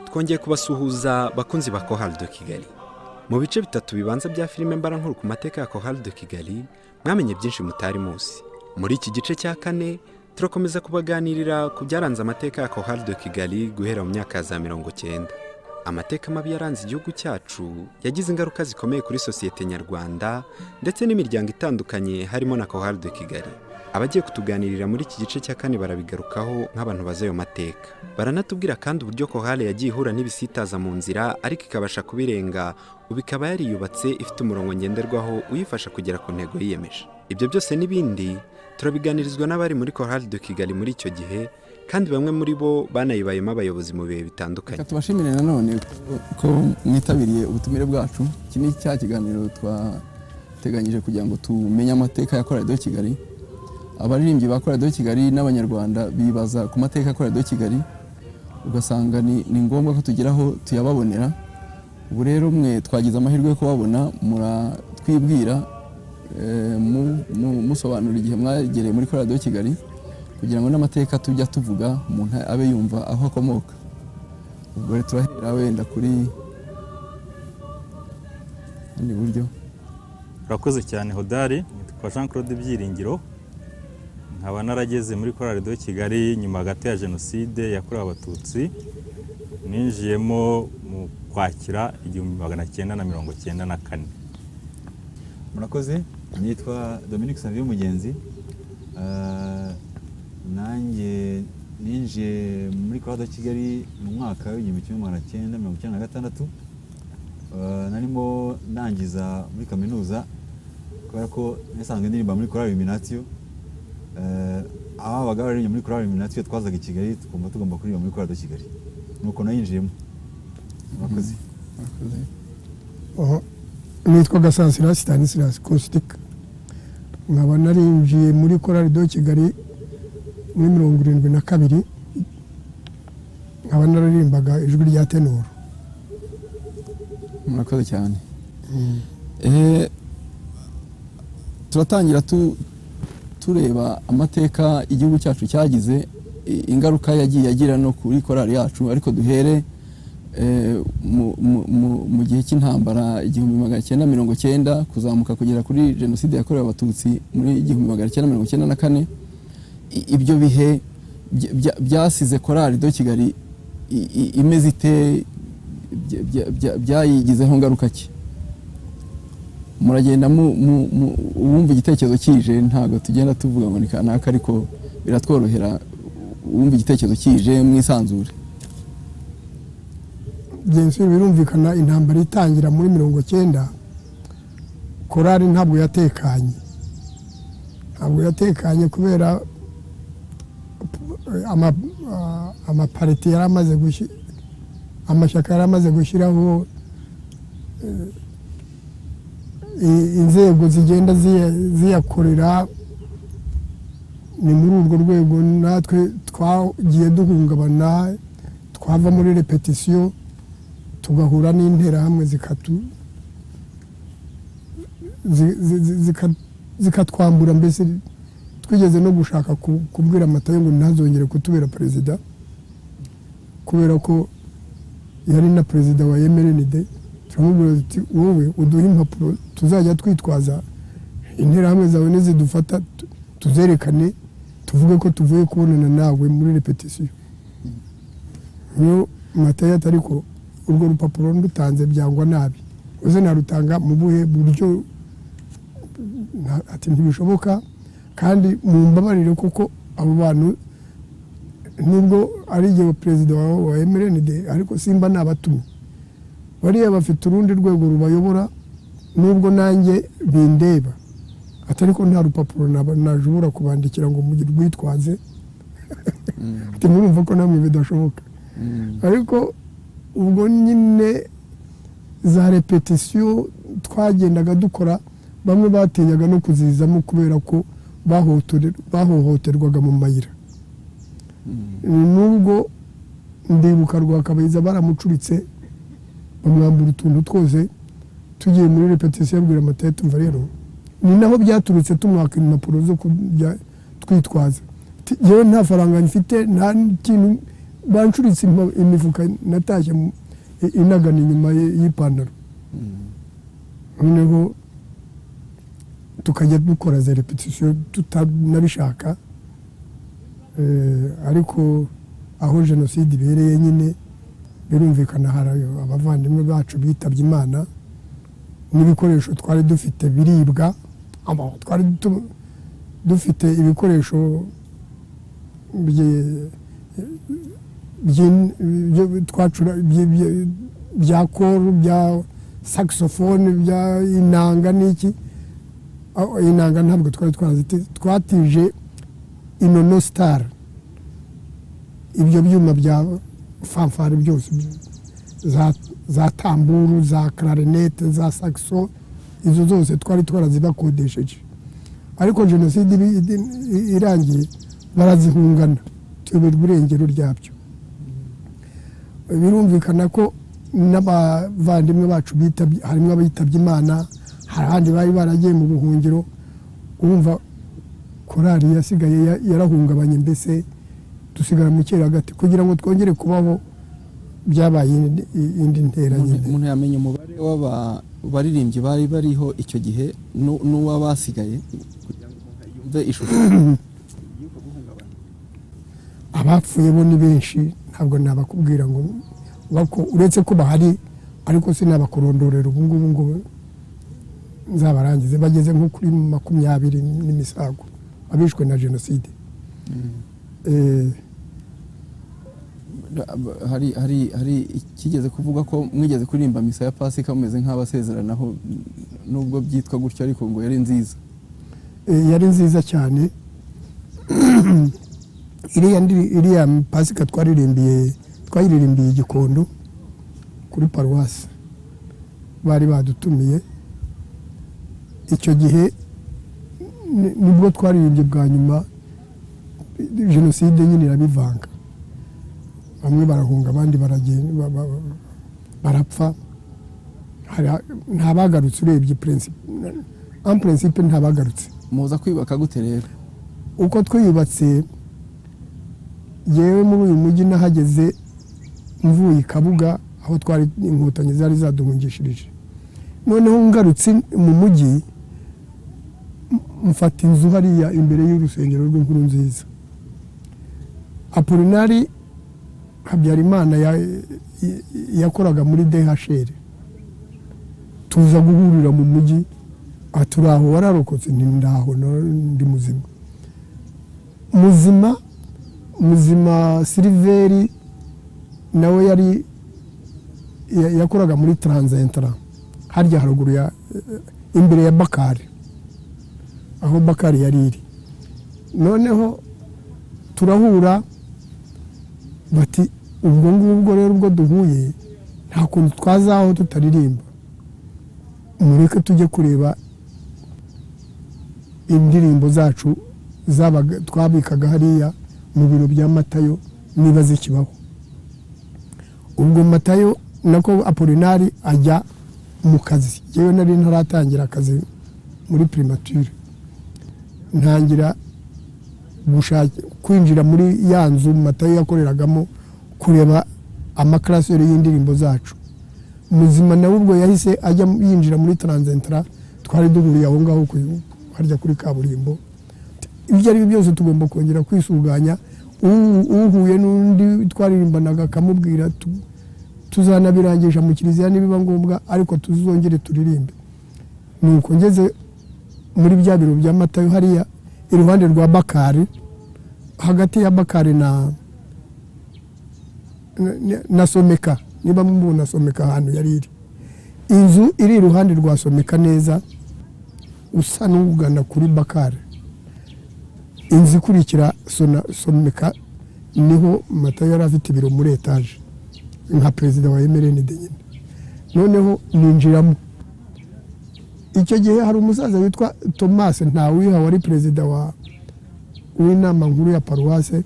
twongeye kubasuhuza bakunzi ba Chorale de Kigali. Mu bice bitatu bibanza bya filime mbarankuru ku mateka ya Chorale de Kigali mwamenye byinshi mutari muzi. Muri iki gice cya kane turakomeza kubaganirira ku byaranze amateka ya Chorale de Kigali guhera mu myaka ya za 90. Amateka mabi yaranze igihugu cyacu yagize ingaruka zikomeye kuri sosiyete nyarwanda ndetse n'imiryango itandukanye harimo na Chorale de Kigali. Abagiye kutuganirira muri iki gice cya kane barabigarukaho nk'abantu bazi ayo mateka. Baranatubwira kandi uburyo Chorale yagiye ihura n'ibisitaza mu nzira ariko ikabasha kubirenga, ubu ikaba yariyubatse ifite umurongo ngenderwaho uyifasha kugera ku ntego yiyemeje. Ibyo byose n'ibindi turabiganirizwa n'abari muri Chorale de Kigali muri icyo gihe, kandi bamwe muri bo banayibayemo abayobozi mu bihe bitandukanye. Tubashimire nanone ko mwitabiriye ubutumire bwacu. Iki ni cya kiganiro twateganyije kugira ngo tumenye amateka ya Chorale de Kigali. Abaririmbyi ba Chorale de Kigali n'abanyarwanda bibaza ku mateka ya Chorale de Kigali, ugasanga ni ngombwa ko tugeraho tuyababonera. Ubu rero mwe twagize amahirwe yo kubabona, muratwibwira musobanura igihe mwagereye muri Chorale de Kigali kugira ngo n'amateka tujya tuvuga umuntu abe yumva aho akomoka. Ubwo rero turahera wenda kuri ni buryo. Urakoze cyane Hodari, nitwa Jean Claude Byiringiro. Nkaba narageze muri Chorale de Kigali nyuma hagati ya Jenoside yakorewe Abatutsi. Ninjiyemo mu Kwakira 1994. Murakoze, nitwa Dominique Savio Mugenzi. Nanjye ninjiye muri Chorale de Kigali mu mwaka wa 1996. Narimo nangiza muri kaminuza kubera ko nasanzwe ndirimba muri Chorale Illuminatio. Ababaga bari muri Chorale Illuminatio twazaga i Kigali tugomba kuririmba muri Chorale de Kigali. Nuko nayinjiyemo. Murakoze. Nitwa Gasansira Stanislas Caustic. Nkaba narinjiye muri Chorale de Kigali muri 72. Nkaba naririmbaga ijwi rya tenor. Murakoze cyane. Turatangira tureba amateka igihugu cyacu cyagize, ingaruka yagiye agira no kuri Chorale yacu, ariko duhere mu gihe cy'intambara 1990 kuzamuka kugera kuri Jenoside yakorewe Abatutsi muri 1994. Ibyo bihe byasize Chorale de Kigali imeze ite, byayigizeho ngaruka ki? Muragenda wumva igitekerezo kije, ntago tugenda tuvuga ngo ni kanaka, ariko biratworohera wumva igitekerezo kije mwisanzure. Byinshi birumvikana intambara itangira muri 90, Chorale ntabwo yatekanye kubera amapariti yaramaze amashyaka yaramaze gushyiraho inzego zigenda ziyakorera. Ni muri urwo rwego natwe twagiye duhungabana, twava muri repetition tugahura n'interahamwe zikatwambura. Mbese twigeze no gushaka kubwira Amatayo ngo ntazongere kutubera perezida, kubera ko yari na perezida wa MRND. Turamubwira tuti wowe uduha impapuro tuzajya twitwaza, interahamwe zawe nizidufata tuzerekane tuvuge ko tuvuye kubonana nawe muri repetition. Yo Amatayo atari ko urwo rupapuro ndutanze byangwa nabi, uze narutanga mu buhe buryo? Ati ntibishoboka, kandi mumbabarire kuko abo bantu nubwo ari igihe perezida wa MRND ariko simba nabatumye, bariya bafite urundi rwego rubayobora, nubwo nanjye bindeba. Atari ko nta rupapuro najubura kubandikira ngo mugire rwitwaze. Ati murumva ko namwe bidashoboka. Ariko ubwo nyine za repetition twagendaga dukora, bamwe batinyaga no kuzizamo kubera ko bahohoterwaga mu mayira nubwo ndibuka Rwakabayiza baramucuritse bamwambura utuntu twose tugiye muri repetition yabwira Matayo tumva rero ni naho byaturutse tumwaka impapuro zo kujya twitwaza yewe nta faranga mfite nta kintu bancuritse imifuka natashye inagana inyuma y'ipantaro noneho tukajya dukora za repetition tutanabishaka ariko aho jenoside ibereye nyine birumvikana hari abavandimwe bacu bitabye Imana n'ibikoresho twari dufite biribwa twari dufite ibikoresho bya koro bya saxophone bya inanga n'iki inanga ntabwo twari twatije inono star ibyo byuma bya fanfare byose za tamburu za clarinette za saxo izo zose twari twarazibakodesheje ariko jenoside irangiye barazihungana tuyoberwa irengero ryabyo birumvikana ko n'abavandimwe bacu harimo abitabye Imana hari abandi bari baragiye mu buhungiro urumva korari yasigaye yarahungabanye mbese dusigara mu cyeragati kugira ngo twongere kubaho byabaye indi ntera nyine umuntu yamenye umubare w'abaririmbyi bari bariho icyo gihe n'uwabasigaye kugira ngo yumve ishusho y'uko guhungabana abapfuye bo ni benshi ntabwo nabakubwira ngo uretse ko bahari ariko sinabakurondorera ubu ngubu ngo nzabarangize bageze nko kuri 20 n'imisago abishwe na jenoside hari ikigeze kuvuga ko mwigeze kuririmba misa ya Pasika mumeze nk'abasezeranaho nubwo byitwa gutyo ariko ngo yari nziza yari nziza cyane iriya Pasika twayiririmbiye Gikondo kuri paruwasi bari badutumiye icyo gihe nibwo twaririmbye bwa nyuma jenoside nyine irabivanga bamwe barahunga abandi barapfa ntabagarutse urebye principe ntabagarutse muza kwiyubaka gute rero uko twiyubatse yewe muri uyu mujyi nahageze mvuye Kabuga aho twari inkotanyi zari zaduhungishirije noneho ngarutse mu mujyi mfata inzu hariya imbere y'urusengero rw'inkuru nziza Apolinari Habyarimana yakoraga muri DHR tuza guhurira mu mujyi aturaho wararokotse ndaho ndi muzima Silveri nawe yari yakoraga muri Transentra harya haruguru ya imbere ya Bakari aho Bakari yari iri noneho turahura bati ubwo ngubwo rero ubwo duhuye nta kuntu twazaho tutaririmba mureke tujye kureba indirimbo zacu twabikaga hariya mu biro bya Matayo niba zikibaho ubwo Matayo nako Apolinari ajya mu kazi yewe nari ntaratangira akazi muri primature ntangira kwinjira muri ya nzu Matayo yakoreragamo kureba amakaraseri y'indirimbo zacu muzima nawe ubwo yahise ajya yinjira muri Transentra twari duhuriye aho ngaho harya kuri kaburimbo ibyo ari byose tugomba kongera kwisuganya uhuye n'undi twaririmbanaga akamubwira tuzanabirangisha mu kiliziya nibiba ngombwa ariko tuzongere turirimbe nuko ngeze muri bya biro bya Matayo hariya iruhande rwa Bakari hagati ya Bakari na Someka niba mubona Someka ahantu yari iri inzu iri iruhande rwa Someka neza usa n'ugana kuri Bakari inzu ikurikira Someka niho Matayo yari afite ibiro muri etaje nka perezida wa MRND nyine noneho ninjiramo icyo gihe hari umusaza witwa Thomas Ntawiha wari perezida w'inama nkuru ya paruwase,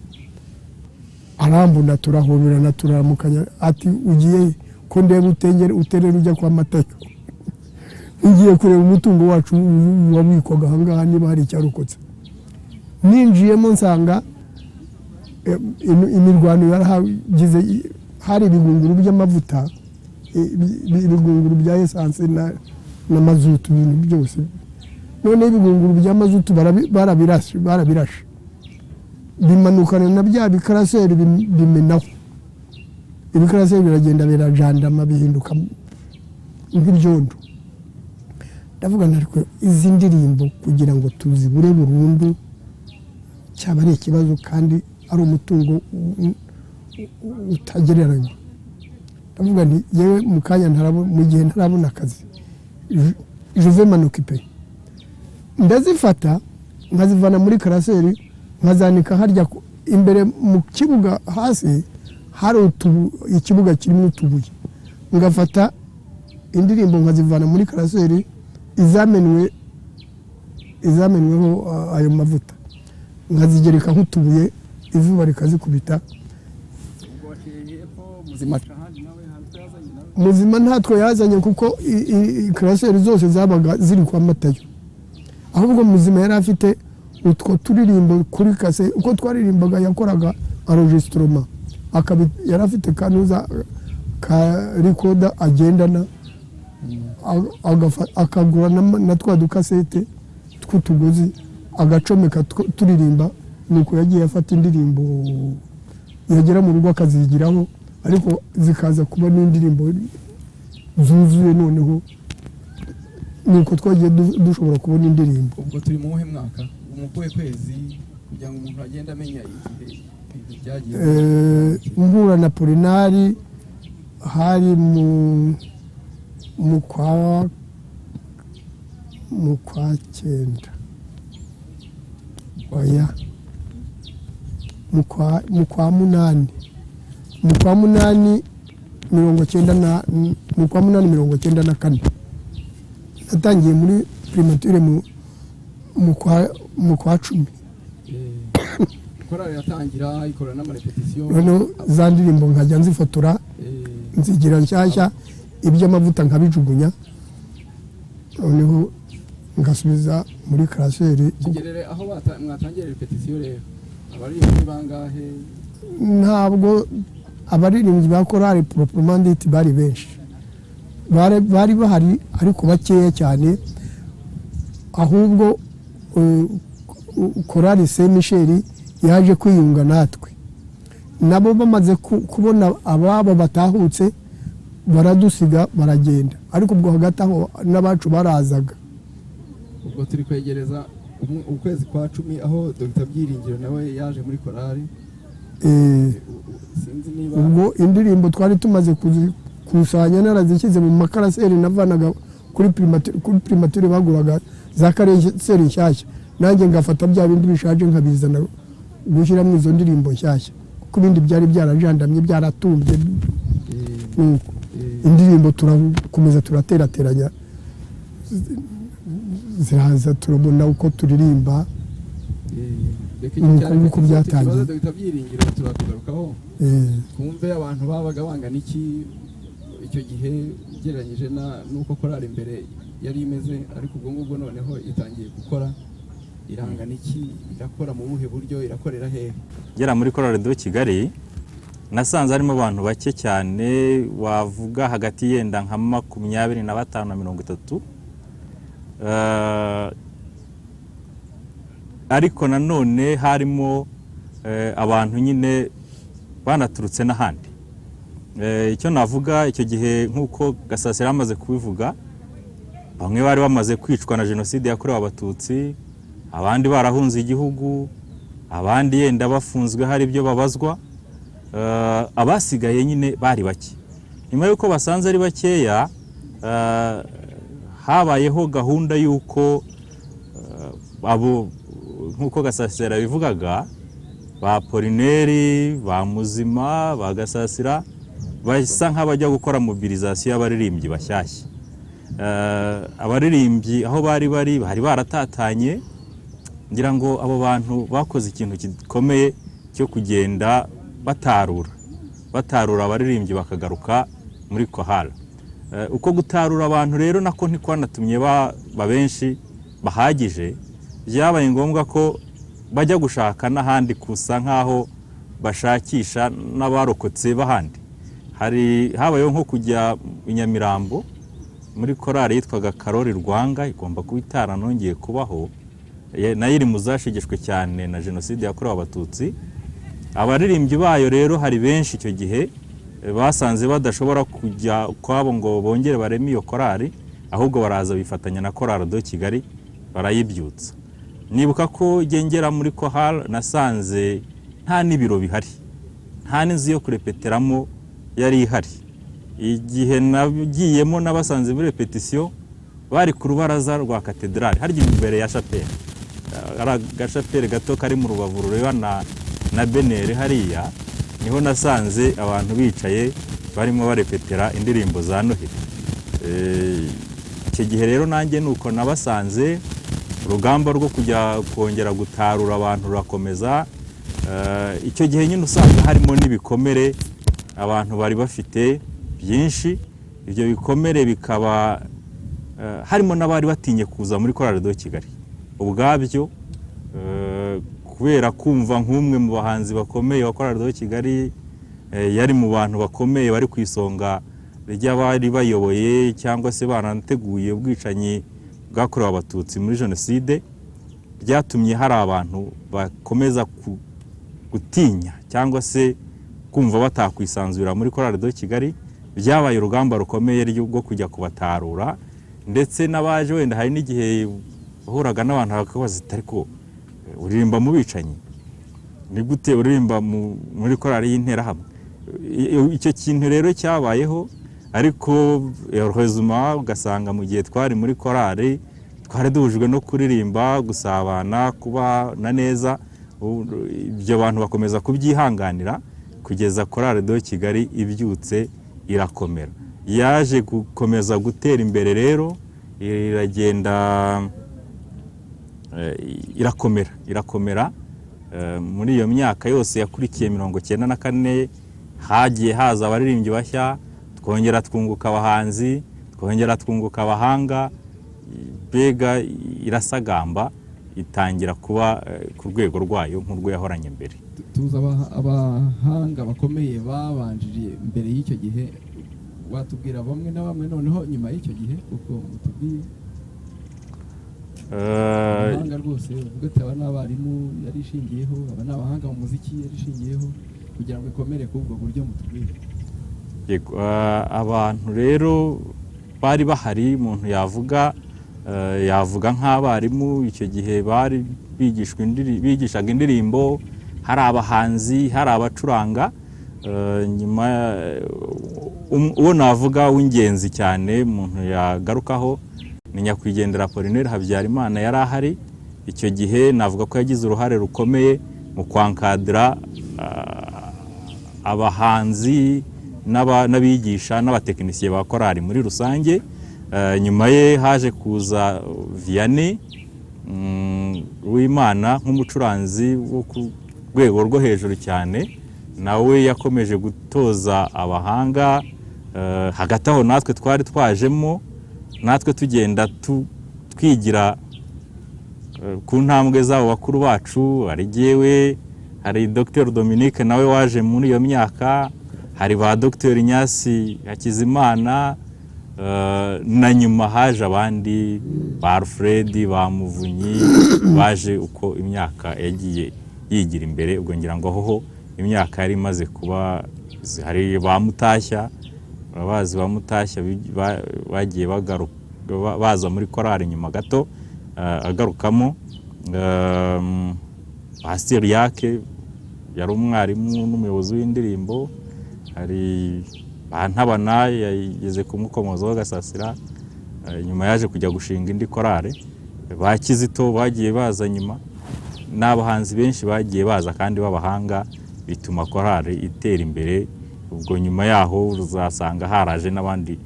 arambuna turahoberana turaramukanya ati ugiye ko ndeba uterera ujya kwa Matayo, ngiye kureba umutungo wacu wabikwaga ahangaha niba hari icyarokotse. Ninjiyemo nsanga imirwano yarahagize, hari ibigunguru by'amavuta, ibigunguru bya esanse na mazutu, ibintu byose. None ibigunguru bya mazutu barabirashe bimanukana na bya bikaraseri bimenaho, ibikaraseri biragenda birajandama bihinduka nk'ibyondo. Ndavuga ariko izi ndirimbo kugira ngo tuzibure burundu cyaba ari ikibazo kandi ari umutungo utagereranywa. Ndavuga nti yewe mu kanya mu gihe ntarabona akazi juve manuka pe, ndazifata nkazivana muri karaseri nkazanika harya imbere mu kibuga. Hasi hari ikibuga kirimo utubuye, ngafata indirimbo nkazivana muri karaseri izamenweho ayo mavuta, nkazigereka nk'utubuye, izuba rikazikubita. Muzima ntatwo yazanye kuko karaseri zose zabaga ziri kwa Matayo, ahubwo Muzima yari afite utwo turirimbo kuri kase. Uko twaririmbaga yakoraga enregistrement, yari afite kanuza ka recorder agendana, akagura na twa dukasete tw'utugozi agacomeka turirimba. Nuko yagiye afata indirimbo yagera mu rugo akazigiraho, ariko zikaza kuba n'indirimbo zuzuye. Noneho nuko twagiye dushobora kubona indirimbo. Ubwo turi mu wuhe mwaka, mu kwezi, kugira ngo umuntu agende amenya igihe ibintu byagiye? Mpura na Polinari hari mu kwa cyenda, oya mu kwa munani 1994 natangiye muri primature mu kwa 10. Korali yatangira ikora n'amarepetition, noneho za ndirimbo nkajya nzifotora nzigira nshyashya, iby'amavuta nkabijugunya, noneho ngasubiza muri karaseri. kigerere aho mwatangira repetition rero abaririmbyi bangahe? Ntabwo abaririmbyi ba korali proprement dit bari benshi, bari bahari ariko bakeya cyane. Ahubwo korali Saint Michel yaje kwiyunga natwe, nabo bamaze kubona ababo batahutse baradusiga baragenda, ariko ubwo hagati aho n'abacu barazaga. Ubwo turi kwegereza ukwezi kwa 10 aho Dr. Byiringiro nawe yaje muri korali. Sinzi niba ubwo indirimbo twari tumaze kuzikusanya narazishyize mu makaraseri navanaga kuri primature baguraga za karaseri nshyashya, nanjye ngafata bya bindi bishaje nkabizana gushyiramo izo ndirimbo nshyashya, kuko ibindi byari byarajandamye byaratumbye. Indirimbo turakomeza turaterateranya, ziraza turabona uko turirimba. Nuko byatangiye. Dr. Byiringiro turatugarukaho twumve abantu babaga bangana iki icyo gihe ugereranyije nuko korali imbere yari imeze, ariko ubwo ngubwo noneho itangiye gukora. Irangana iki, irakora mu buhe buryo, irakorera hehe? Gera muri Korali de Kigali nasanze harimo abantu bake cyane, wavuga hagati yenda nka 25 na 30. Ariko nanone harimo abantu nyine banaturutse n'ahandi. Icyo navuga icyo gihe nk'uko Gasasira amaze kubivuga, bamwe bari bamaze kwicwa na jenoside yakorewe Abatutsi, abandi barahunze igihugu, abandi yenda bafunzwe hari ibyo babazwa. Abasigaye nyine bari bake. Nyuma yuko basanze ari bakeya, habayeho gahunda yuko abo nkuko Gasasira bivugaga, ba Polineri, ba Muzima, ba Gasasira basa nk'abajya gukora mobilisation y'abaririmbyi bashyashya. abaririmbyi aho bari baratatanye, ngira ngo abo bantu bakoze ikintu gikomeye cyo kugenda batarura abaririmbyi bakagaruka muri kohara. Uko gutarura abantu rero nako ntikwanatumye ba benshi bahagije, byabaye ngombwa ko bajya gushaka n'ahandi kusa nk'aho bashakisha n'abarokotse bahandi. Habayeho nko kujya i Nyamirambo muri korari yitwaga Karori Rwanga, igomba kuba itaranongeye kubaho, nayo iri mu zashegeshwe cyane na jenoside yakorewe Abatutsi. Abaririmbyi bayo rero hari benshi icyo gihe basanze badashobora kujya kwabo ngo bongere bareme iyo korari, ahubwo baraza bifatanya na korari do Kigali barayibyutsa. Nibuka ko ngera muri kohara nasanze nta n'ibiro bihari, nta n'inzu yo kurepeteramo yari ihari. Igihe nagiyemo n'abasanze muri repetition bari ku rubaraza rwa katedrali harya imbere ya chapelle, agashapelle gato kari mu rubavu rureba na benere hariya, niho nasanze abantu bicaye barimo barepetera indirimbo za Noheli. Icyo gihe rero nanjye nuko nabasanze, urugamba rwo kujya kongera gutarura abantu rurakomeza. Icyo gihe nyine usanga harimo n'ibikomere abantu bari bafite byinshi, ibyo bikomere bikaba harimo n'abari batinye kuza muri korari do Kigali ubwabyo, kubera kumva nk'umwe mu bahanzi bakomeye wa korari do Kigali yari mu bantu bakomeye bari ku isonga ry'abari bayoboye cyangwa se banateguye ubwicanyi bwakorewe Abatutsi muri jenoside, byatumye hari abantu bakomeza gutinya cyangwa se kumva batakwisanzura muri korari do Kigali. Byabaye urugamba rukomeye rwo kujya kubatarura, ndetse n'abaje wenda hari n'igihe bahuraga n'abantu bakabaza ariko uririmba mu bicanyi, ni gute uririmba muri korari y'Interahamwe? Icyo kintu rero cyabayeho, ariko hezuma ugasanga mu gihe twari muri korari twari duhujwe no kuririmba, gusabana, kubana neza. Ibyo bantu bakomeza kubyihanganira kugeza korari do Kigali ibyutse irakomera. Yaje gukomeza gutera imbere rero, iragenda irakomera. Muri iyo myaka yose yakurikiye 1994 hagiye haza abaririmbyi bashya, twongera twunguka abahanzi, twongera twunguka abahanga, bega irasagamba itangira kuba ku rwego rwayo nk'urwo yahoranye mbere. Tuzi abahanga bakomeye babanjiriye mbere y'icyo gihe, watubwira bamwe na bamwe noneho nyuma y'icyo gihe uko mutubwiye? Abahanga rwose uvuga ati aba n'abarimu yari ishingiyeho, aba n'abahanga mu muziki yari ishingiyeho, kugira ngo ikomere k'ubwo buryo mutubwire. Yego, abantu rero bari bahari, umuntu yavuga nk'abarimu icyo gihe bari bigishaga indirimbo, hari abahanzi, hari abacuranga. Nyuma uwo navuga w'ingenzi cyane umuntu yagarukaho ni nyakwigendera Apollinaire Habyarimana yari ahari icyo gihe. Navuga ko yagize uruhare rukomeye mu kwankadira abahanzi n'abigisha n'abatekinisiye ba korari muri rusange. Nyuma ye haje kuza Vianney Uwimana nk'umucuranzi wo ku rwego rwo hejuru cyane, nawe yakomeje gutoza abahanga. Hagati aho natwe twari twajemo, natwe tugenda twigira ku ntambwe z'abo bakuru bacu. Hari jyewe, hari Dr Dominique nawe waje muri iyo myaka, hari ba Dr Inyasi Hakizimana, na nyuma haje abandi ba Alfred, ba Muvunyi, baje uko imyaka yagiye yigira imbere. Ubwo ngira ngo aho imyaka yari imaze kuba, hari ba Mutashya, abazi ba Mutashya bagiye baza muri korari nyuma gato agarukamo. Pasteur Yake yari umwarimu n'umuyobozi w'indirimbo. Hari Bantabana yageze kumukomozaho Gasasira, nyuma yaje kujya gushinga indi korari. Ba Kizito bagiye baza nyuma, n'abahanzi benshi bagiye baza kandi b'abahanga, bituma korari itera imbere. Ubwo nyuma yaho uzasanga haraje n'abandi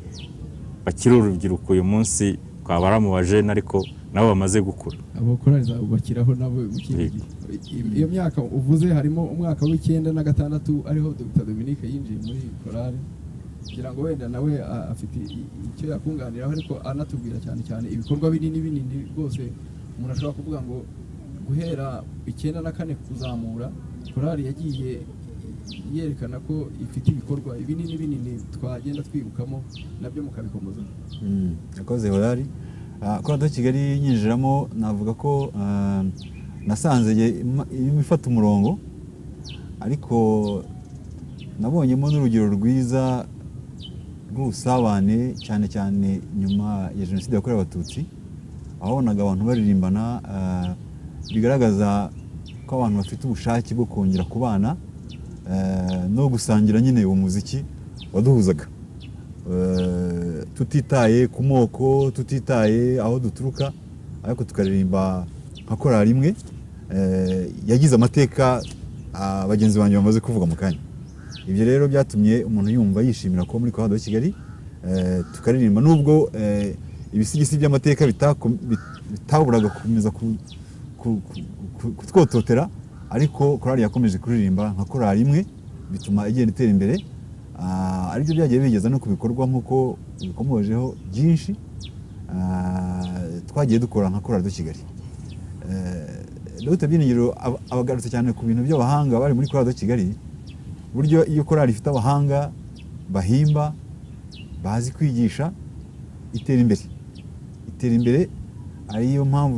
bakiri urubyiruko uyu munsi twaba ari mu bajene ariko nabo bamaze gukura. abo korali zabubakiraho nabo mu kindi gihe. Iyo myaka uvuze harimo umwaka w'9 na 6 ariho Dr Dominique yinjiye muri korali, kugira ngo wenda nawe afite icyo yakunganiraho, ariko anatubwira cyane cyane ibikorwa binini rwose umuntu ashobora kuvuga ngo guhera 9 na 4 kuzamura korali yagiye yerekana ko ifite ibikorwa binini twagenda twibukamo nabyo mukabikomoza. Yakoze Hodari. Korali de Kigali yinjiramo navuga ko nasanze ifata umurongo, ariko nabonyemo n'urugero rwiza rw'ubusabane cyane cyane nyuma ya Jenoside yakorewe Abatutsi, aho wabonaga abantu baririmbana bigaragaza ko abantu bafite ubushake bwo kongera kubana no gusangira nyine uwo muziki waduhuzaga, tutitaye ku moko, tutitaye aho duturuka, ariko tukaririmba nka korali imwe yagize amateka bagenzi banjye bamaze kuvuga mu kanya. Ibyo rero byatumye umuntu yumva yishimira ko muri Korali de Kigali tukaririmba, nubwo ibisigisi by'amateka bitaburaga gukomeza kutwototera, ariko korali yakomeje kuririmba nka korali imwe, bituma igenda itera imbere. Aribyo byagiye bigeza no ku bikorwa nk'uko bikomojeho byinshi twagiye dukora nka Korali de Kigali. Dr Byiringiro abagarutse cyane ku bintu by'abahanga bari muri Korali de Kigali, buryo iyo korali ifite abahanga bahimba bazi kwigisha itera imbere. Ariyo mpamvu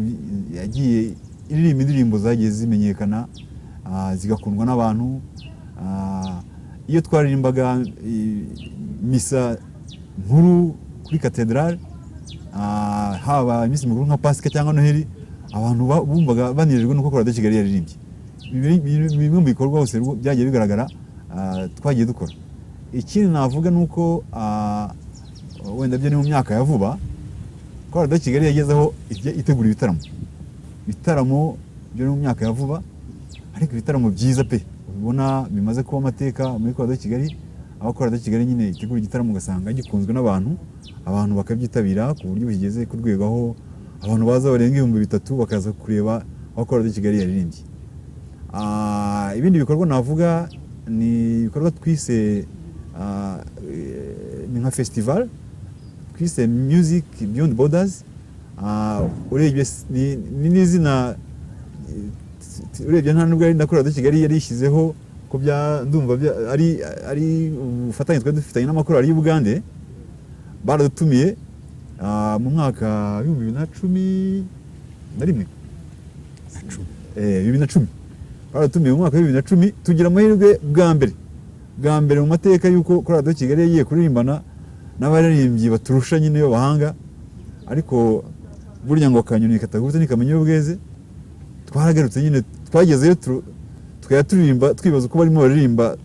yagiye iririmba indirimbo zagiye zimenyekana zigakundwa n'abantu. Iyo twaririmbaga misa nkuru kuri katedrale, haba iminsi mikuru nka Pasika cyangwa Noheli, abantu bumvaga banejejwe nuko Korali de Kigali yaririmbye. Bimwe mu bikorwa hose byagiye bigaragara twagiye dukora. Ikindi navuga nuko wenda byo ni mu myaka ya vuba Korali de Kigali yagezeho itegura ibitaramo byo ni mu myaka ya vuba, ariko ibitaramo byiza pe ubona bimaze kuba amateka muri Korali de Kigali, aho Korali de Kigali nyine itegura igitaramo ugasanga gikunzwe n'abantu, abantu bakabyitabira ku buryo bigeze ku rwego aho abantu baza barenga 3,000 bakaza kureba aho Korali de Kigali yaririmbye. Ibindi bikorwa navuga ni ibikorwa twise ni nka festival twise Music Beyond Borders. Urebye n'izina urebye nta nubwo ari na Korali de Kigali yarishyizeho ko ndumva ari ubufatanye twari dufitanye n'amakorali y'Ubugande, baradutumiye mu mwaka wa 2010 baratumiye mu mwaka wa 2010. Tugira amahirwe bwa mbere mu mateka y'uko Korali de Kigali yagiye kuririmbana n'abaririmbyi baturusha nyine yo bahanga, ariko burya ngo akanyoni katagurutse nikamenya ubweze. Twaragarutse nyine twagezeyo tukaya turirimba twibaza uko barimo baririmba,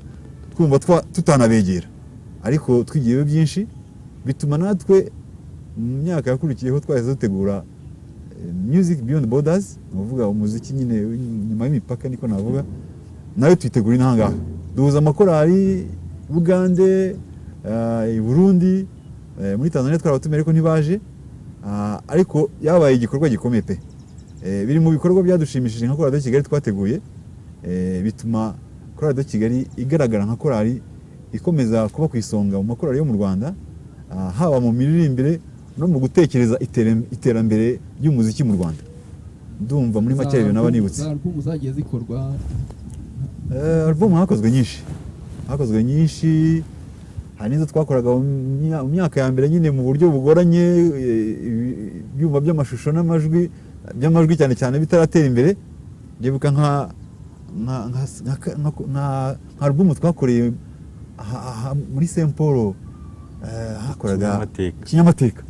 twumva tutanabegera, ariko twigiyeyo byinshi, bituma natwe mu myaka yakurikiyeho twahise dutegura Music Beyond Borders, uvuga umuziki nyine nyuma y'imipaka niko navuga, nayo twitegura intangaha. Duhuza amakorali Bugande, Burundi, muri Tanzania twarabatumye ariko ntibaje, ariko yabaye igikorwa gikomeye pe. Biri mu bikorwa byadushimishije nka Korali de Kigali twateguye, bituma Korali de Kigali igaragara nka korali ikomeza kuba ku isonga mu makorali yo mu Rwanda, haba mu miririmbire no mu gutekereza iterambere ry'umuziki mu Rwanda. Ndumva muri make rero naba nibutse album zagiye zikorwa. Album hakozwe nyinshi, hari n'izo twakoraga mu myaka ya mbere nyine mu buryo bugoranye, ibyuma by'amashusho n'amajwi cyane cyane bitaratera imbere. Ndibuka nka album twakoreye muri Saint Paul, hakoraga Kinyamateka,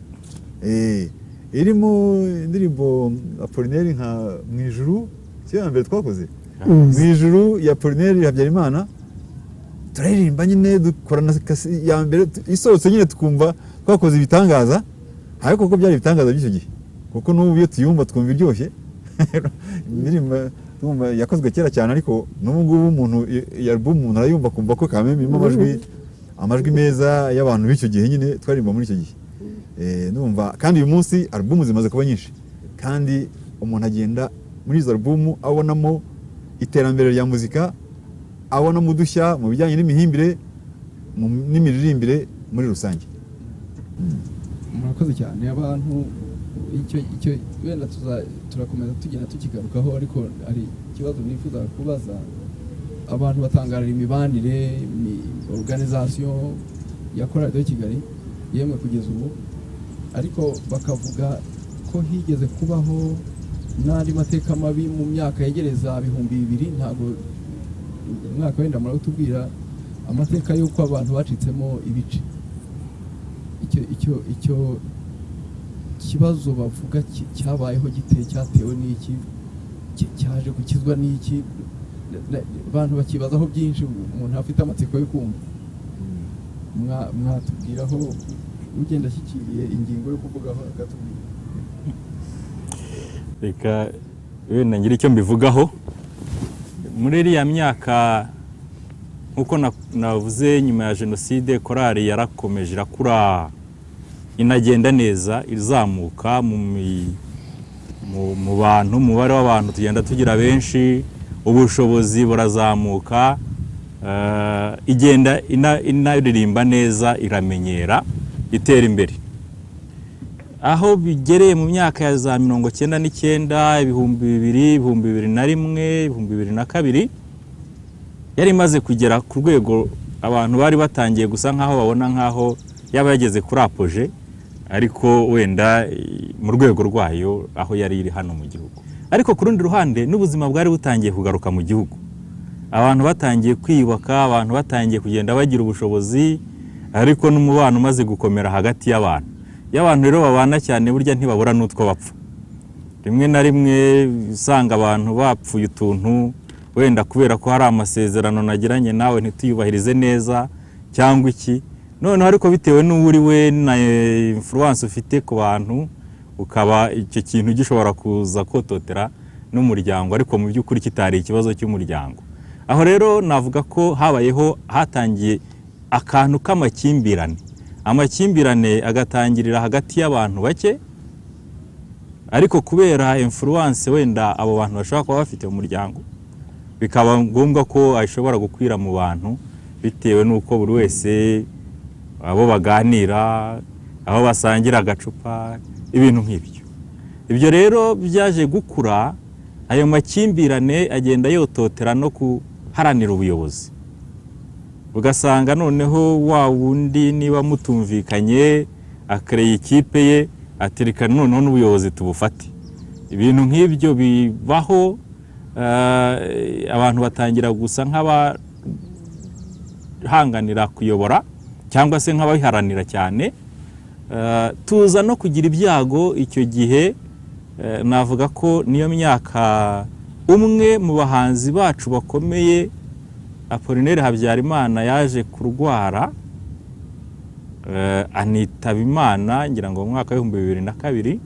irimo indirimbo Apollinaire nka Mwijuru, cyo mbere twakoze Mwijuru ya Apollinaire Habyarimana. Turaririmba nyine dukorana ya mbere isohotse nyine tukumva twakoze ibitangaza, ariko koko byari ibitangaza by'icyo gihe, kuko n'ubu iyo tuyumva twumva iryoshye. Indirimbo twumva yakozwe kera cyane, ariko n'ubu ngubu umuntu umuntu arayumva kumva ko kameme irimo amajwi meza y'abantu b'icyo gihe nyine twaririmba muri icyo gihe. numva kandi uyu munsi album zimaze kuba nyinshi kandi umuntu agenda muri izo album abonamo iterambere rya muzika, abonamo udushya mu bijyanye n'imihimbire n'imiririmbire muri rusange. Murakoze cyane. Abantu icyo wenda turakomeza tugenda tukigarukaho, ariko hari ikibazo nifuza kubaza. Abantu batangarira imibanire, organisation ya Chorale de Kigali yemwe kugeza ubu, ariko bakavuga ko higeze kubaho n'andi mateka mabi mu myaka yegereza 2000. Ntabwo umwaka wenda muratubwira amateka y'uko abantu bacitsemo ibice. Icyo kibazo bavuga cyabayeho giteye, cyatewe n'iki, cyaje gukizwa n'iki? Abantu bakibazaho byinshi, umuntu afite amatsiko yo kumva. Mwatubwiraho ugenda ashyikiriye ingingo yo kuvugaho akatubwira. Reka wenda ngira icyo mbivugaho. Muri iriya myaka nkuko navuze, nyuma ya jenoside korali yarakomeje irakura, inagenda neza, izamuka mu bantu, umubare w'abantu tugenda tugira benshi, ubushobozi burazamuka, igenda inaririmba neza, iramenyera, itera imbere. Aho bigereye mu myaka ya za 1999, 2000, 2001, 2002, yari imaze kugera ku rwego abantu bari batangiye gusa nkaho babona nkaho yaba yageze kuri apoje, ariko wenda mu rwego rwayo aho yari iri hano mu gihugu. Ariko ku rundi ruhande n'ubuzima bwari butangiye kugaruka mu gihugu, abantu batangiye kwiyubaka, abantu batangiye kugenda bagira ubushobozi, ariko n'umubano umaze gukomera hagati y'abantu. Y'abantu rero babana cyane burya ntibabura n'utwo bapfa. Rimwe na rimwe usanga abantu bapfuye utuntu, wenda kubera ko hari amasezerano nagiranye nawe ntituyubahirize neza cyangwa iki. Noneho ariko bitewe n'uri we na influence ufite ku bantu, ukaba icyo kintu gishobora kuza kototera n'umuryango, ariko mu by'ukuri kitari ikibazo cy'umuryango. Aho rero navuga ko hatangiye akantu k'amakimbirane. Amakimbirane agatangirira hagati y'abantu bake, ariko kubera influence wenda abo bantu bashobora kuba bafite mu muryango, bikaba ngombwa ko ashobora gukwira mu bantu bitewe n'uko buri wese, abo baganira, aho basangira agacupa, ibintu nk'ibyo. Ibyo rero byaje gukura, ayo makimbirane agenda yototera no kuharanira ubuyobozi. Ugasanga noneho wa wundi niba mutumvikanye, akreye ikipe ye, atereka noneho n'ubuyobozi tubufate. Ibintu nk'ibyo bibaho, abantu batangira gusa nk'abahanganira kuyobora cyangwa se nk'ababiharanira cyane. Tuza no kugira ibyago icyo gihe, navuga ko niyo myaka umwe mu bahanzi bacu bakomeye, Apollinaire Habyarimana, yaje kurwara, anitaba Imana ngira ngo mu mwaka wa 2002.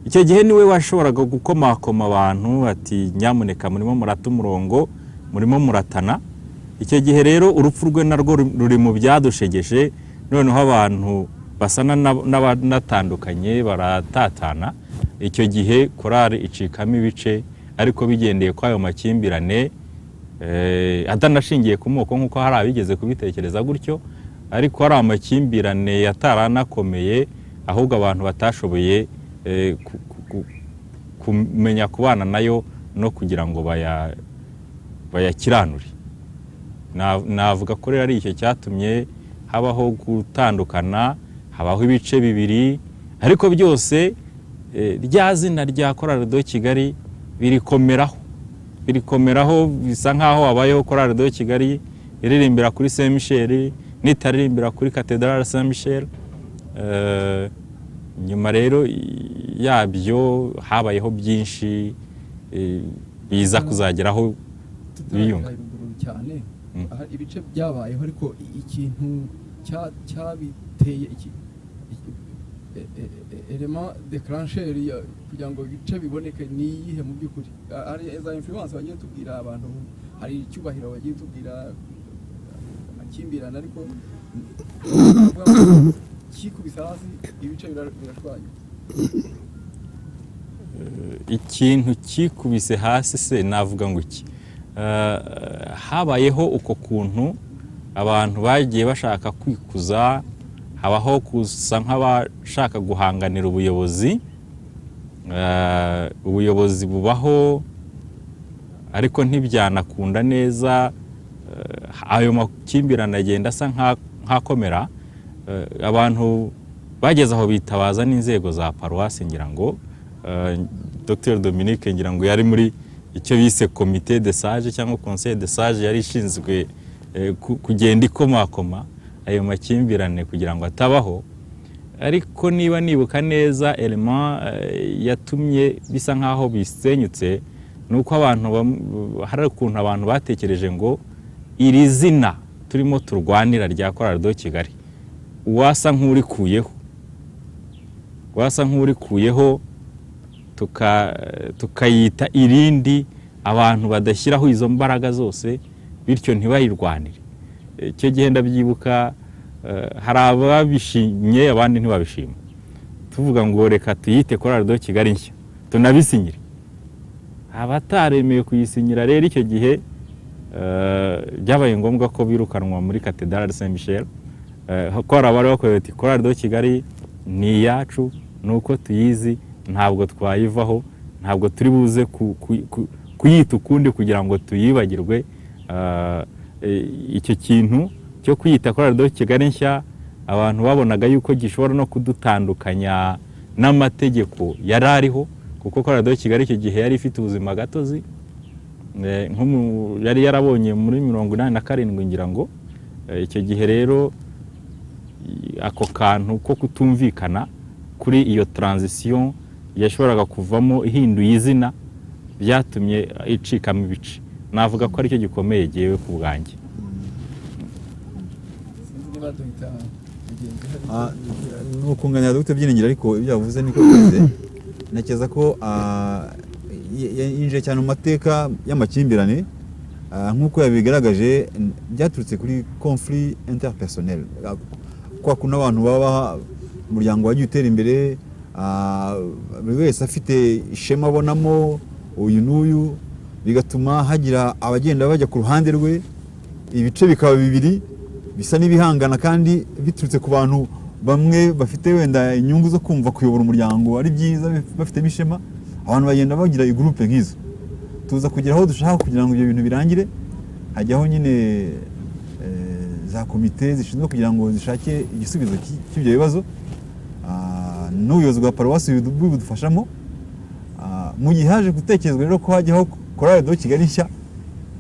Icyo gihe niwe washoboraga gukomakoma abantu ati nyamuneka murimo murata umurongo, murimo muratana. Icyo gihe rero urupfu rwe narwo ruri mu byadushegeshe, noneho abantu basana n'abanatandukanye baratatana. Icyo gihe korali icikamo ibice, ariko bigendeye kwa ayo makimbirane, atanashingiye ku moko nk'uko hari abigeze kubitekereza gutyo, ariko hari amakimbirane yataranakomeye, ahubwo abantu batashoboye kumenya kubana nayo no kugira ngo bayakiranure. Navuga ko rero ari icyo cyatumye habaho gutandukana, habaho ibice bibiri, ariko byose rya zina rya Chorale de Kigali birikomeraho, bisa nkaho habayeho Chorale de Kigali iririmbira kuri Saint Michel n'itaririmbira kuri Cathedrale Saint Michel. Nyuma rero yabyo habayeho byinshi biza kuzageraho biyunga cyane. Ibice byabayeho, ariko ikintu cyabiteye element déclencheur kugira ngo ibice biboneke ni iyihe mu by'ukuri? Ari za influence bagiye tubwira abantu, hari icyubahiro bagiye tubwira, amakimbirane, ariko kikubise hasi ibice birashwanye. ikintu kikubise hasi se navuga ngo iki, habayeho uko kuntu abantu bagiye bashaka kwikuza, habaho gusa nk'abashaka guhanganira ubuyobozi, ubuyobozi bubaho ariko ntibyanakunda neza, ayo makimbirane agenda asa nk'akomera, abantu bageze aho bitabaza n'inzego za paruwasi. Ngira ngo Dr Dominique ngira ngo yari muri icyo bise komite de sage cyangwa conseil de sage, yari ishinzwe kugenda ikomakoma ayo makimbirane kugira ngo atabaho. Ariko niba nibuka neza element yatumye bisa nkaho bisenyutse nuko abantu hari ukuntu abantu batekereje ngo iri zina turimo turwanira rya Chorale de Kigali wasa nk'urikuyeho tukayita irindi, abantu badashyiraho izo mbaraga zose bityo ntibayirwanire. Icyo gihe ndabyibuka hari ababishimye abandi ntibabishima, tuvuga ngo reka tuyite Chorale de Kigali nshya tunabisinyire. Abataremeye kuyisinyira rero icyo gihe byabaye ngombwa ko birukanwa muri Cathedrale Saint Michel. Hakora abari bakoze ati Chorale de Kigali ni iyacu, nuko tuyizi, ntabwo twayivaho, ntabwo turi buze kuyita ukundi kugira ngo tuyibagirwe. Icyo kintu cyo kwiyita Chorale de Kigali nshya abantu babonaga yuko gishobora no kudutandukanya n'amategeko yari ariho, kuko Chorale de Kigali icyo gihe yari ifite ubuzima gatozi, yari yarabonye muri 87 ngira ngo. Icyo gihe rero ako kantu ko kutumvikana kuri iyo transition yashoboraga kuvamo ihinduye izina byatumye icikamo ibice. Navuga ko ari cyo gikomeye giyewe ku bwanjye. Nukunganya Dr Byiringiro, ariko ibyo yavuze niko bivuze. Nakeza ko yinjiye cyane mu mateka y'amakimbirane, nk'uko yabigaragaje byaturutse kuri conflit interpersonnel, kwa kuna abantu baba umuryango wagiye utera imbere, buri wese afite ishema abonamo uyu n'uyu, bigatuma hagira abagenda bajya ku ruhande rwe, ibice bikaba bibiri bisa n'ibihangana kandi biturutse ku bantu bamwe bafite wenda inyungu zo kumva kuyobora umuryango ari byiza, bafitemo ishema. Abantu bagenda bagira igroupe nk'izo, tuza kugira aho dushaka kugira ngo ibyo bintu birangire, hajyaho nyine za komite zishinzwe kugira ngo zishake igisubizo cy'ibyo bibazo, n'ubuyobozi bwa paruwasi budufashamo. Mu gihe haje gutekerezwa rero ko hajyaho Chorale de Kigali nshya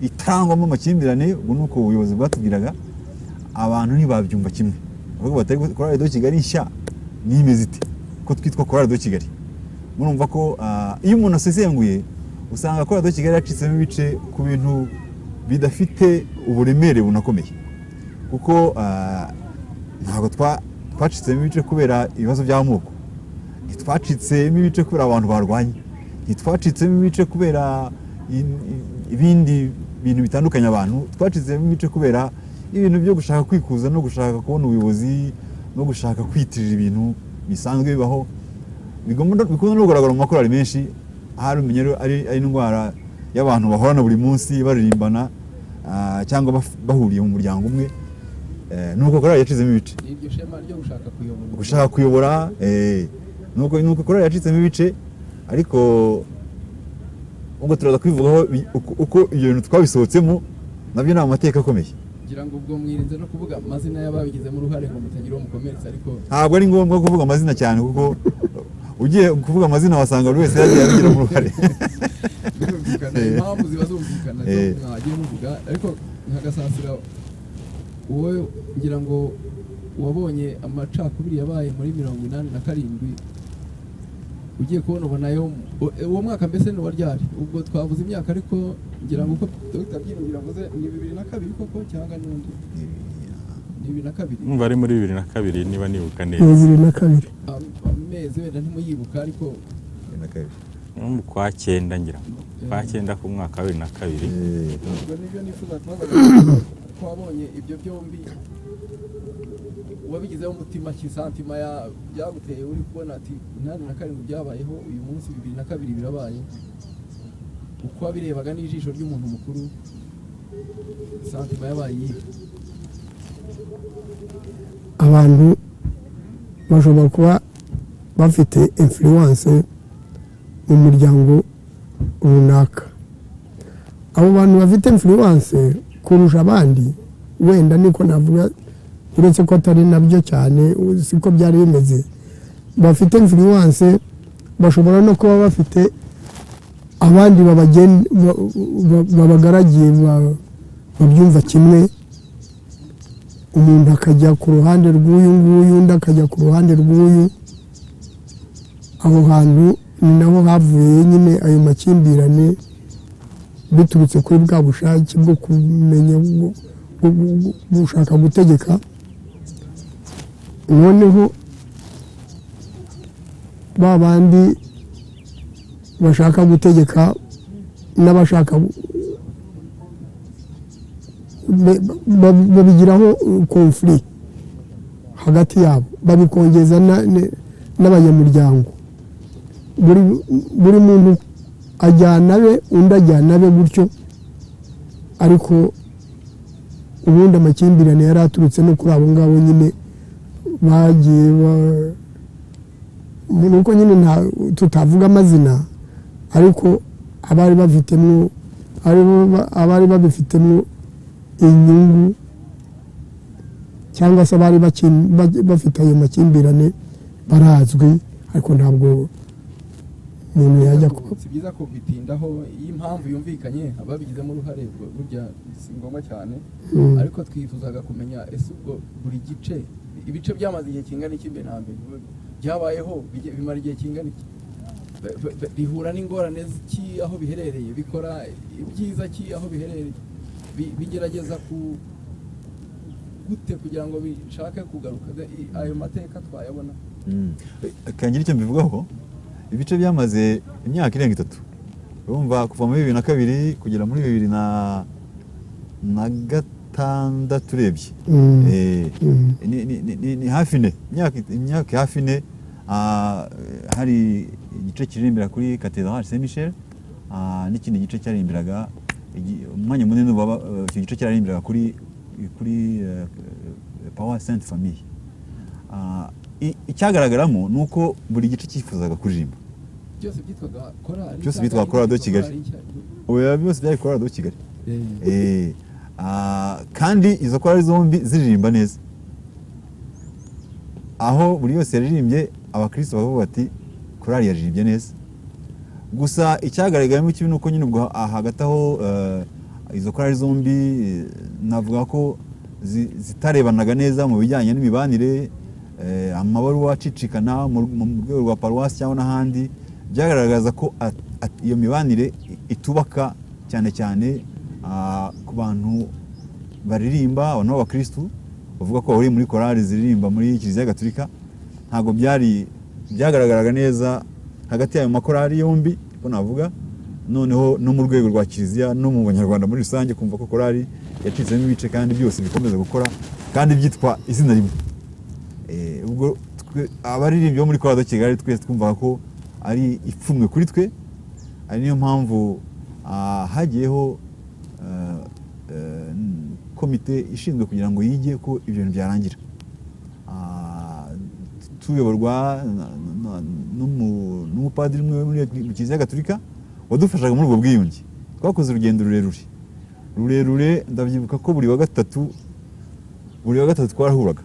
itangwamo amakimbirane, ubwo nuko ubuyobozi bwatubwiraga, abantu ntibabyumva kimwe, bavuga batari Chorale de Kigali nshya n'imeze ite ko twitwa Chorale de Kigali. Murumva ko iyo umuntu asesenguye usanga Chorale de Kigali yacitsemo ibice ku bintu bidafite uburemere bunakomeye, kuko ntabwo twacitsemo ibice kubera ibibazo by'amoko, ntitwacitsemo ibice kubera abantu barwanye, ntitwacitsemo ibice kubera ibindi bintu bitandukanye abantu, twacitsemo ibice kubera ibintu byo gushaka kwikuza no gushaka kubona ubuyobozi no gushaka kwitirira ibintu bisanzwe bibaho, bikunda no kugaragara mu makorali menshi. Hari umenyero ari indwara y'abantu bahorana buri munsi baririmbana cyangwa bahuriye mu muryango umwe, nuko korali yacitsemo ibice. Iryo shema ryo gushaka kuyobora, nuko korali yacitsemo ibice. Ariko ubwo turaza kwivugaho uko ibyo bintu twabisohotsemo, nabyo ni amateka akomeye. Ngira ngo ubwo mwirinze no kuvuga amazina y'ababigizemo uruhare ngo mutagira uwo mukomeretsa, ariko ntabwo ari ngombwa kuvuga amazina cyane, kuko ugiye kuvuga amazina wasanga buri wese yagiye abigiramo uruhare. Impamvu ziba zumvikana mwagiye muvuga. Ariko nkagasasira wowe, ngira ngo wabonye amacakubiri yabaye muri 87, ugiye kubona ubonayo uwo mwaka mbese ni waryari? Ubwo twavuze imyaka, ariko ngira ngo uko Dr Byiringiro avuze ni 2002 koko cyangwa n'undi? Ni 2002. Numva ari muri 2002 niba nibuka neza. 2002. Amezi wenda ntimuyibuka, ariko 2002 mu kwa 9 ngira kwa 9 ku mwaka wa 2002. Ubwo nibyo nifuza kubaza ko wabonye ibyo byombi wabigizeho umutima ki santima ya byaguteye uri kubona ati 87 byabayeho uyu munsi 2002 birabaye uko wabirebaga n'ijisho ry'umuntu mukuru santima yabaye iyi abantu bashobora kuba bafite influence mu muryango runaka. Abo bantu bafite influence kurusha abandi wenda niko navuga, uretse ko atari nabyo cyane siko byari bimeze, bafite influence bashobora no kuba bafite abandi babagaragiye babyumva kimwe, umuntu akajya ku ruhande rw'uyu nguyu undi akajya ku ruhande rw'uyu. Aho hantu ni naho havuye nyine ayo makimbirane biturutse kuri bwa bushake bwo kumenya gushaka gutegeka. Noneho ba bandi bashaka gutegeka n'abashaka babigiraho conflict hagati yabo, babikongeza n'abanyamuryango. Buri muntu ajyana be undi ajyana be gutyo, ariko ubundi amakimbirane yari aturutse no kuri abo ngabo nyine bagiye nuko nyine tutavuga amazina, ariko abari babifitemo inyungu cyangwa se abari bafite ayo makimbirane barazwi, ariko ntabwo umuntu yajya si byiza ko bitindaho. Iyo impamvu yumvikanye ababigizemo uruhare burya si ngombwa cyane, ariko twifuzaga kumenya ese ubwo buri gice ibice byamaze igihe kingana iki mbere na mbere byabayeho bimara igihe kingana iki, bihura n'ingorane ki aho biherereye, bikora ibyiza ki aho biherereye, bigerageza gute kugira ngo bishake kugaruka ayo mateka twayabona. kangira icyo mbivugaho, ibice byamaze imyaka irenga 3, urumva kuva muri 2002 kugera muri 2006 urebye ni hafi ne imyaka hafi ne. Hari igice kiririmbira kuri Cathedral Saint Michel, n'ikindi gice cyaririmbiraga umwanya munini icyo gice cyaririmbiraga kuri Paroisse Sainte Famille. Icyagaragaramo ni uko buri gice cyifuzaga kuririmba. Byose byitwaga korali, byose byitwaga korali do Kigali. Oya, byose byari korali do Kigali. Kandi izo korali zombi ziririmba neza. Aho buri yose yaririmbye abakristo bavuga bati korali yaririmbye neza. Gusa icyagaragayemo kibi nuko nyine ubwo hagati aho izo korali zombi navuga ko zitarebanaga neza mu bijyanye n'imibanire, amabaruwa acicikana mu rwego rwa paruwasi cyangwa n'ahandi, byagaragaza ko iyo mibanire itubaka cyane cyane ku bantu baririmba, abantu b'abakristu bavuga ko bari muri korali ziririmba muri Kiliziya Gatolika. Ntabwo byagaragaraga neza hagati y'ayo makorali yombi ko navuga, noneho no mu rwego rwa Kiliziya no mu Banyarwanda muri rusange kumva ko korali yacitsemo ibice kandi byose bikomeza gukora kandi byitwa izina rimwe. Ubwo abaririmbyi bo muri korali do Kigali twese twumvaga ko ari ipfumwe kuri twe, ari niyo mpamvu hagiyeho komite ishinzwe kugira ngo yige ko ibyo bintu byarangira, tuyoborwa n'umupadiri umwe muri Kiliziya Gatolika wadufashaga muri ubwo bwiyunge. Twakoze urugendo rurerure, ndabyibuka ko buri wa gatatu twarahuraga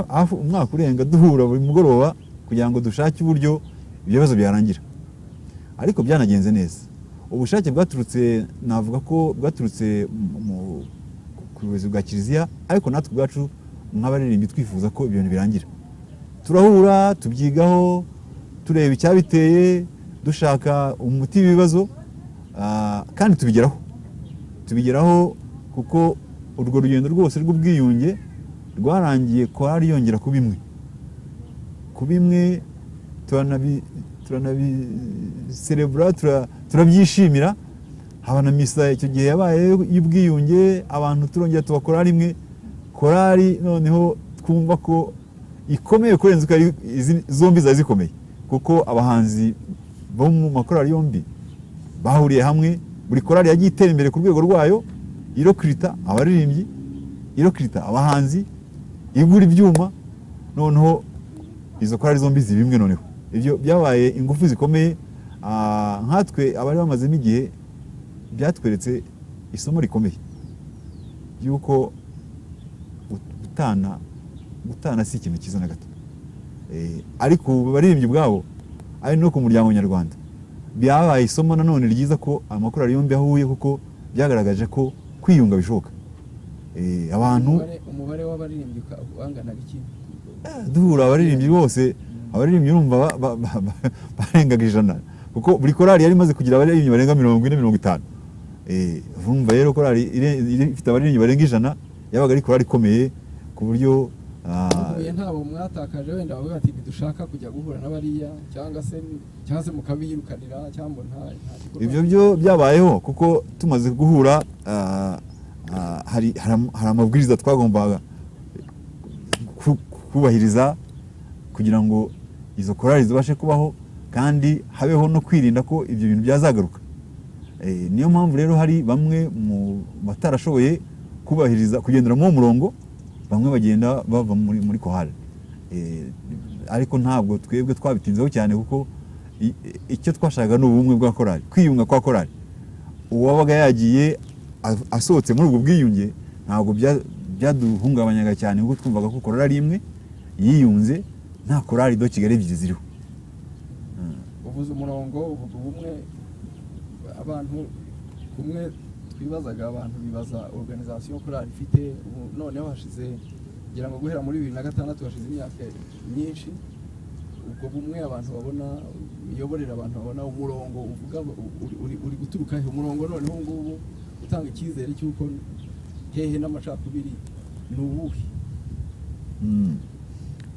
hafi umwaka urenga, duhura buri mugoroba kugira ngo dushake uburyo ibibazo byarangira, ariko byanagenze neza. Ubushake bwaturutse, navuga ko bwaturutse ku buyobozi bwa Kiliziya, ariko natwe ubwacu nk'abaririmbyi twifuza ko ibintu birangira. Turahura tubyigaho, tureba icyabiteye, dushaka umuti w'ibibazo, kandi tubigeraho kuko urwo rugendo rwose rw'ubwiyunge rwarangiye korali yongera kuba imwe, turanabiserebura, turabyishimira. Haba na misa icyo gihe yabaye y'ubwiyunge, abantu turongera tuba korali imwe, korali noneho twumva ko ikomeye kurenza uko zombi zari zikomeye, kuko abahanzi bo mu makorali yombi bahuriye hamwe, buri korali yagiye itera imbere ku rwego rwayo, irokirita abaririmbyi, irokirita abahanzi, igura ibyuma, noneho izo korali zombi ziba imwe. Noneho ibyo byabaye ingufu zikomeye. Nkatwe abari bamazemo igihe byatweretse isomo rikomeye yuko gutana si ikintu cyiza na gato, ariko baririmbyi ubwabo ari no ku muryango nyarwanda byabaye isomo nanone ryiza ko amakorali yombi ahuye, kuko byagaragaje ko kwiyunga bishoboka. Abantu umubare w'abaririmbyi wanganaga iki? Duhura abaririmbyi bose, abaririmbyi urumva barengaga 100, kuko buri korali yari imaze kugira abaririmbyi barenga 40-50. Urumva rero korali ifite abaririmbyi barenga 100 yabaga ari korali ikomeye, ku buryo ntabo mwatakaje wenda bavuga ati ntidushaka kujya guhura n'abariya cyangwa se mukabiyirukanira cyangwa nta ibyo byo byabayeho, kuko tumaze guhura hari amabwiriza twagombaga kubahiriza kugira ngo izo korali zibashe kubaho, kandi habeho no kwirinda ko ibyo bintu byazagaruka. Niyo mpamvu rero hari bamwe mu batarashoboye kubahiriza kugendera mu murongo, bamwe bagenda bava muri korali, ariko ntabwo twebwe twabitinzeho cyane, kuko icyo twashakaga ni ubumwe bwa korali, kwiyunga kwa korali. Uwabaga yagiye asohotse muri ubwo bwiyunge ntabwo byaduhungabanyaga cyane, kuko twumvaga ko korali imwe yiyunze, nta korali do Kigali ebyiri ziriho. Uvuze umurongo, uvuga ubumwe, abantu kumwe twibazaga, abantu bibaza organisation korali ifite, noneho hashize ngira ngo guhera muri 2006 hashize imyaka myinshi, ubwo bumwe abantu babona, miyoborera abantu babona umurongo uvuga uri guturuka he, umurongo noneho ngubu utanga icyizere cy'uko hehe n'amacakubiri n'ubuhe?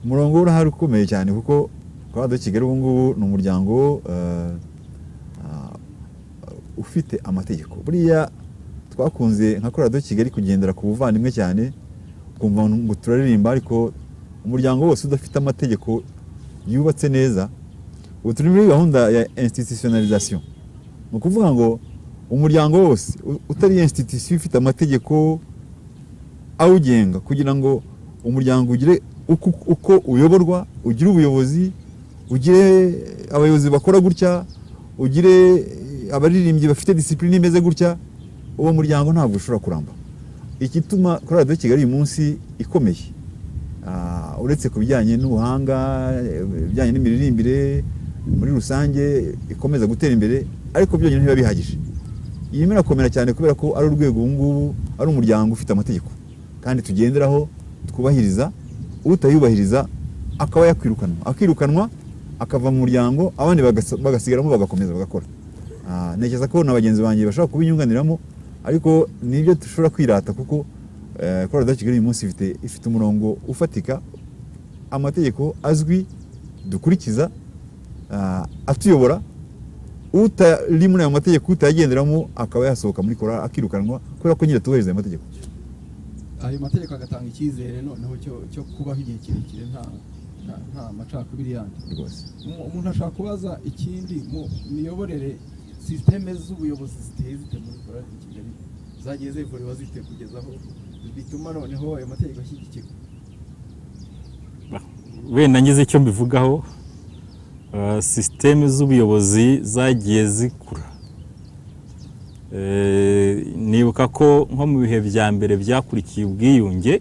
Umurongo urahari ukomeye cyane, kuko korali Kigali ubu ngubu ni umuryango ufite amategeko. Buriya twakunze nka korali Kigali kugendera ku buvandimwe cyane, kumva ngo turaririmba, ariko umuryango wose udafite amategeko yubatse neza. Ubu turi muri gahunda ya institutionalisation, ni ukuvuga ngo umuryango wose utari institution ifite amategeko awugenga, kugira ngo umuryango ugire uko uyoborwa, ugire ubuyobozi, ugire abayobozi bakora gutya, ugire abaririmbyi bafite discipline imeze gutya, uwo muryango ntabwo ushobora kuramba. Igituma korali Kigali uyu munsi ikomeye, uretse ku bijyanye n'ubuhanga, bijyanye n'imiririmbire muri rusange ikomeza gutera imbere, ariko byonyine ntibiba bihagije. Irimo irakomera cyane kubera ko ari urwego ubu ngubu ari umuryango ufite amategeko kandi tugenderaho, twubahiriza. Utayubahiriza akaba akirukanwa akava mu muryango, abandi bagasigaramo bagakomeza bagakora. Ntekereza ko na bagenzi banjye bashobora kubinyunganiramo, ariko nibyo dushobora kwirata, kuko korali Kigali uyu munsi ifite umurongo ufatika, amategeko azwi dukurikiza, atuyobora. Utari muri ayo mategeko, utayagenderamo, akaba yasohoka muri korali akirukanwa, kubera ko nyine tubahiriza ayo mategeko. Ayo mategeko agatanga icyizere noneho cyo kubaho igihe kirekire nta macakubiri yandi. Umuntu ashaka kubaza ikindi, mu miyoborere systeme z'ubuyobozi ziteye zite muri korali Kigali, zagiye zivuriwa zite kugeza aho bituma noneho ayo mategeko ashyigikirwa? Wenda ngize icyo mbivugaho, systeme z'ubuyobozi zagiye zikura. Nibuka ko nko mu bihe bya mbere byakurikiye ubwiyunge,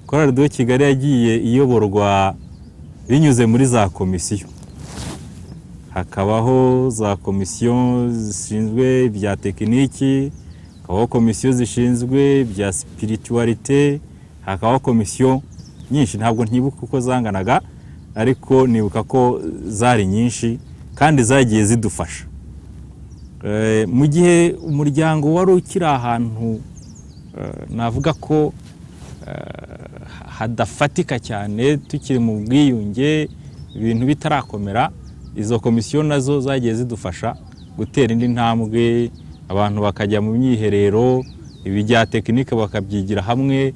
korali Kigali yagiye iyoborwa binyuze muri za komisiyo. Hakabaho za komisiyo zishinzwe ibya tekiniki, hakabaho komisiyo zishinzwe ibya spiritualite, hakabaho komisiyo nyinshi, ntabwo ntibuka uko zanganaga, ariko nibuka ko zari nyinshi kandi zagiye zidufasha. Mu gihe umuryango wari ukiri ahantu navuga ko hadafatika cyane, tukiri mu bwiyunge, ibintu bitarakomera, izo komisiyo nazo zagiye zidufasha gutera indi ntambwe, abantu bakajya mu myiherero, ibijya tekinike bakabyigira hamwe,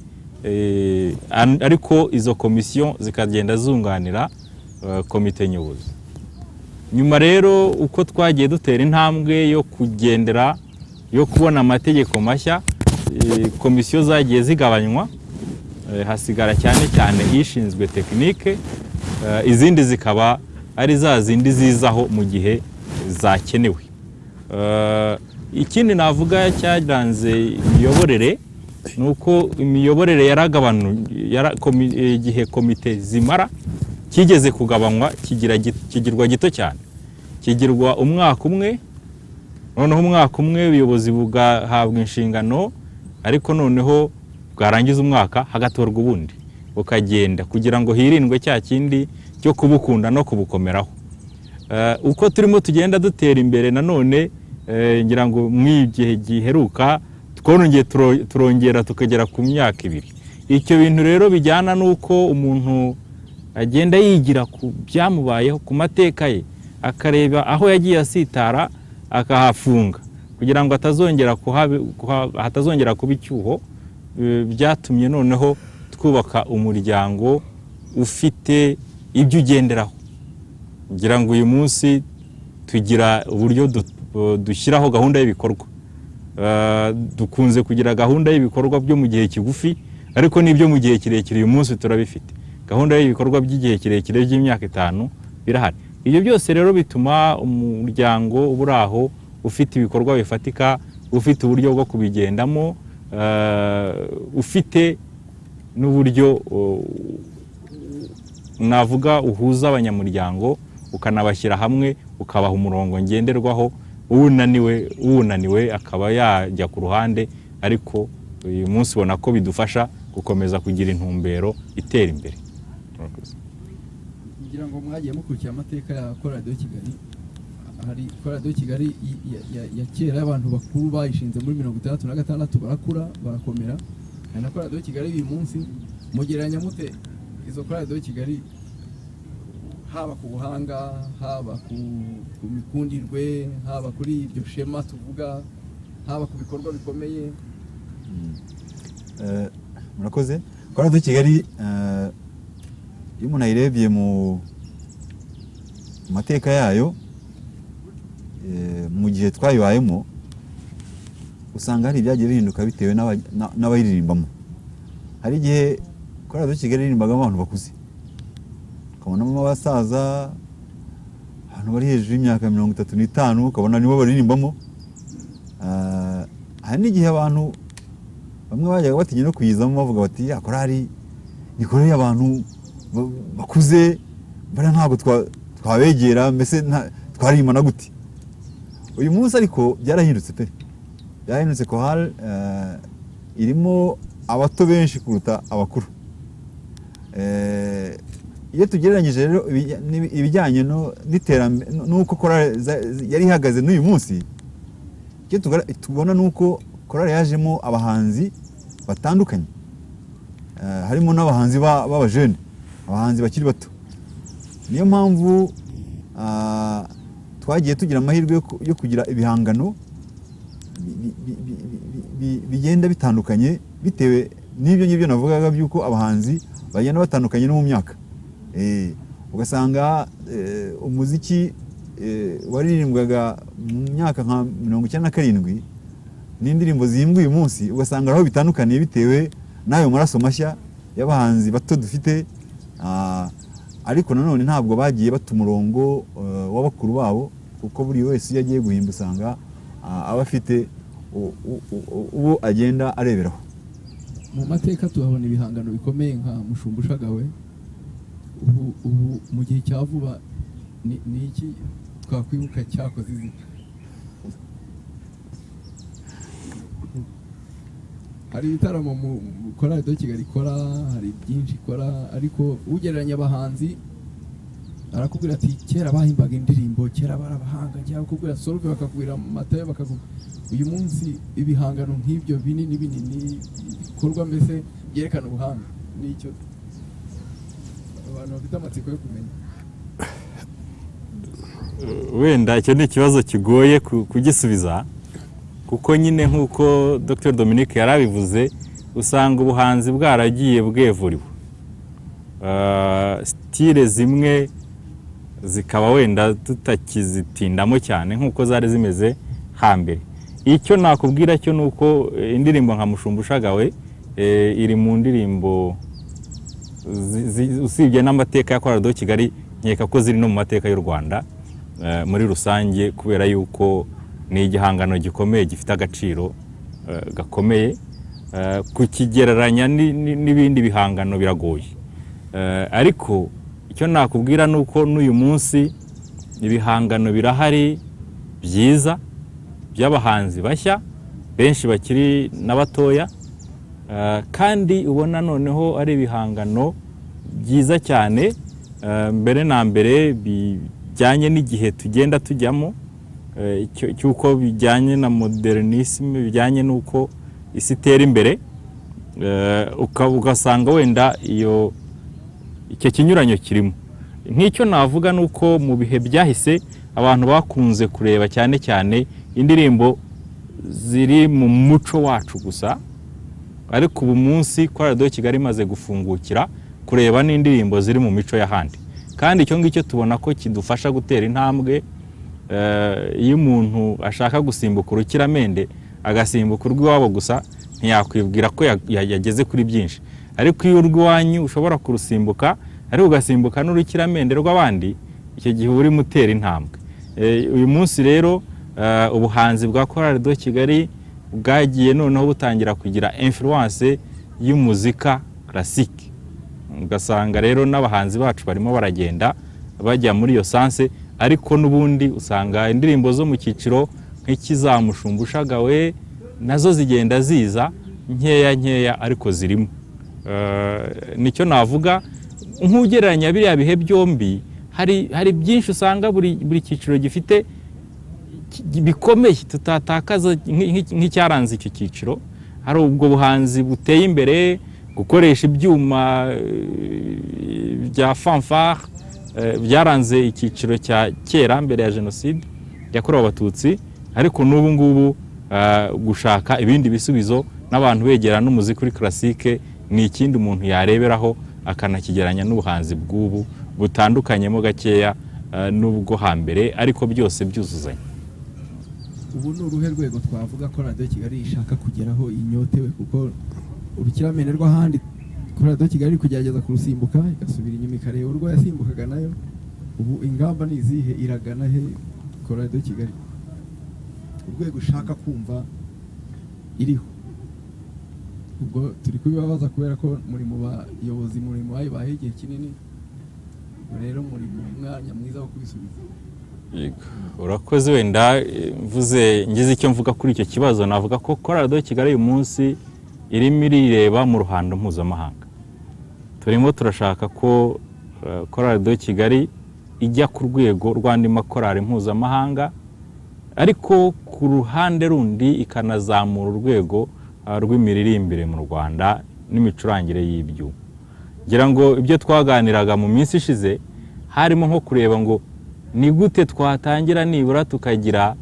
ariko izo komisiyo zikagenda zunganira komite nyobozi. Nyuma rero uko twagiye dutera intambwe yo kubona amategeko mashya, komisiyo zagiye zigabanywa, hasigara cyane cyane ishinzwe tekinike, izindi zikaba ari za zindi zizaho mu gihe zakenewe. Ikindi navuga cyaranze imiyoborere ni uko imiyoborere yaragabanuye igihe komite zimara kigeze kugabanywa kigirwa gito cyane, kigirwa umwaka umwe, noneho umwaka umwe ubuyobozi bugahabwa inshingano, ariko noneho bwarangiza umwaka hagatorwa ubundi bukagenda, kugira ngo hirindwe cya kindi cyo kubukunda no kubukomeraho. Uko turimo tugenda dutera imbere nanone, ngira ngo mw'igihe giheruka twongeye turongera tukagera ku myaka 2. Icyo bintu rero bijyana n'uko umuntu agenda yigira ku byamubayeho, ku mateka ye, akareba aho yagiye asitara akahafunga kugira ngo hatazongera kuba icyuho. Byatumye noneho twubaka umuryango ufite ibyo ugenderaho. Ngira ngo uyu munsi tugira uburyo dushyiraho gahunda y'ibikorwa. Dukunze kugira gahunda y'ibikorwa byo mu gihe kigufi, ariko n'ibyo mu gihe kirekire uyu munsi turabifite. Gahunda y'ibikorwa by'igihe kirekire by'imyaka 5 birahari. Ibyo byose rero bituma umuryango uburaho ufite ibikorwa bifatika, ufite uburyo bwo kubigendamo, ufite n'uburyo navuga uhuza abanyamuryango, ukanabashyira hamwe, ukabaha umurongo ngenderwaho, uwunaniwe akaba yajya ku ruhande. Ariko uyu munsi ubona ko bidufasha gukomeza kugira intumbero itera imbere. ngira ngo mwagiye mukurikira amateka ya Radio Kigali. Hari Radio Kigali ya kera abantu bakuru bayishinze muri 1966 barakura barakomera. Hari na Radio Kigali uyu munsi mugereranya mute izo Radio Kigali, haba ku buhanga, haba ku mikundirwe, haba kuri iryo shema tuvuga, haba ku bikorwa bikomeye? Murakoze. Radio Kigali iyo umuntu ayirebye mu mateka yayo, mu gihe twayibayemo, usanga hari ibyagiye bihinduka bitewe n'abayiririmbamo. Hari igihe Radio Kigali irimbagamo abantu bakuze, ukabonamo abasaza, abantu bari hejuru y'imyaka 35, ukabona nibo baririmbamo. Hari n'igihe abantu bamwe bajyaga batinya no kuyizamo bavuga bati korari nikoreye abantu bakuze, bari ntabwo twabegera, mbese twaririmana gute. Uyu munsi ariko byarahindutse pe, byarahindutse ko irimo abato benshi kuruta abakuru. Iyo tugereranyije rero ibijyanye n'iterambere n'uko korari yari ihagaze n'uyu munsi, icyo tubona nuko korari yajemo abahanzi batandukanye, harimo n'abahanzi b'abajene, abahanzi bakiri bato. Niyo mpamvu twagiye tugira amahirwe yo kugira ibihangano bigenda bitandukanye bitewe n'ibyo ngibyo navugaga by'uko abahanzi bagenda batandukanye no mu myaka. Ugasanga umuziki waririmbwaga mu myaka nka 97 n'indirimbo zihimbwa uyu munsi ugasanga aho bitandukaniye bitewe n'ayo maraso mashya y'abahanzi bato dufite. Ariko nanone ntabwo bagiye bata umurongo w'abakuru babo, kuko buri wese iyo agiye guhimba usanga aba afite uwo agenda areberaho. Mu mateka tuhabona ibihangano bikomeye nka Mushumba Ushagawe. Ubu mu gihe cya vuba ni iki twakwibuka cyakoze izina? Hari ibitaramo mu Radio Kigali ikora, hari byinshi ikora, ariko ugereranya abahanzi arakubwira ati kera bahimbaga indirimbo, kera barabahanga, cyangwa kubwira Solve bakakubwira Matayo bakakubwira. Uyu munsi ibihangano nk'ibyo binini bikorwa mbese byerekana ubuhanga, nicyo abantu bafite amatsiko yo kumenya. Wenda icyo ni ikibazo kigoye kugisubiza, kuko nyine nk'uko Dr Dominique yarabivuze, usanga ubuhanzi bwaragiye bwevuriwe, stile zimwe zikaba wenda tutakizitindamo cyane nk'uko zari zimeze hambere. Icyo nakubwira cyo nuko indirimbo nka Mushumba Ushagawe iri mu ndirimbo usibye n'amateka ya Chorale de Kigali, nkeka ko ziri no mu mateka y'u Rwanda muri rusange, kubera yuko ni igihangano gikomeye gifite agaciro gakomeye, kukigereranya n'ibindi bihangano biragoye. Ariko icyo nakubwira nuko n'uyu munsi ibihangano birahari byiza by'abahanzi bashya benshi bakiri n'abatoya, kandi ubona noneho ari ibihangano byiza cyane, mbere na mbere bijyanye n'igihe tugenda tujyamo, cyuko bijyanye na modernisme, bijyanye n'uko isi itera imbere, ugasanga wenda icyo kinyuranyo kirimo. Nk'icyo navuga nuko mu bihe byahise abantu bakunze kureba cyane cyane indirimbo ziri mu muco wacu gusa, ariko ubu munsi Chorale de Kigali imaze gufungukira kureba n'indirimbo ziri mu mico y'ahandi, kandi icyo ngicyo tubona ko kidufasha gutera intambwe. Iyo umuntu ashaka gusimbuka urukiramende agasimbuka urw'iwabo gusa, ntiyakwibwira ko yageze kuri byinshi, ariko iyo urw'iwanyu ushobora kurusimbuka ariko ugasimbuka n'urukiramende rw'abandi, icyo gihe uri mutera intambwe. Uyu munsi rero ubuhanzi bwa Chorale de Kigali bwagiye noneho butangira kugira influence y'umuzika classique, ugasanga rero n'abahanzi bacu barimo baragenda bajya muri iyo sanse, ariko n'ubundi usanga indirimbo zo mu cyiciro nk'ikiza Mushumba Ushagawe nazo zigenda ziza nkeya ariko zirimo. Nicyo navuga nk'ugereranya biriya bihe byombi, hari byinshi usanga buri cyiciro gifite bikomeye tutatakaza nk'icyaranze icyo cyiciro. Hari ubwo buhanzi buteye imbere, gukoresha ibyuma bya fanfare byaranze icyiciro cya kera mbere ya Jenoside yakorewe Abatutsi, ariko n'ubu ngubu gushaka ibindi bisubizo n'abantu begera n'umuziki kuri classique ni ikindi umuntu yareberaho akanakigeranya n'ubuhanzi bw'ubu butandukanyemo gakeya n'ubwo hambere, ariko byose byuzuzanya. Ubu ni uruhe rwego twavuga ko Chorale de Kigali ishaka kugeraho inyotewe, kuko urukiramende rw'ahandi Chorale de Kigali kugerageza kurusimbuka igasubira inyuma ikareba urwo yasimbukaga nayo. Ubu ingamba ni izihe, iragana he Chorale de Kigali, urwego ushaka kumva iriho? Ubwo turi kubibabaza kubera ko muri mu bayobozi, muri mu bayibaye igihe kinini, rero muri mu mwanya mwiza wo kubisubiza. Urakoze. Wenda ngize icyo mvuga kuri icyo kibazo, navuga ko Chorale de Kigali uyu munsi irimo irireba mu ruhando mpuzamahanga. Turimo turashaka ko Chorale de Kigali ijya ku rwego rw'andi makorali mpuzamahanga, ariko ku ruhande rundi ikanazamura urwego rw'imiririmbire mu Rwanda n'imicurangire y'ibyuma. Ngira ngo ibyo twaganiraga mu minsi ishize harimo nko kureba ngo ni gute twatangira nibura tukagira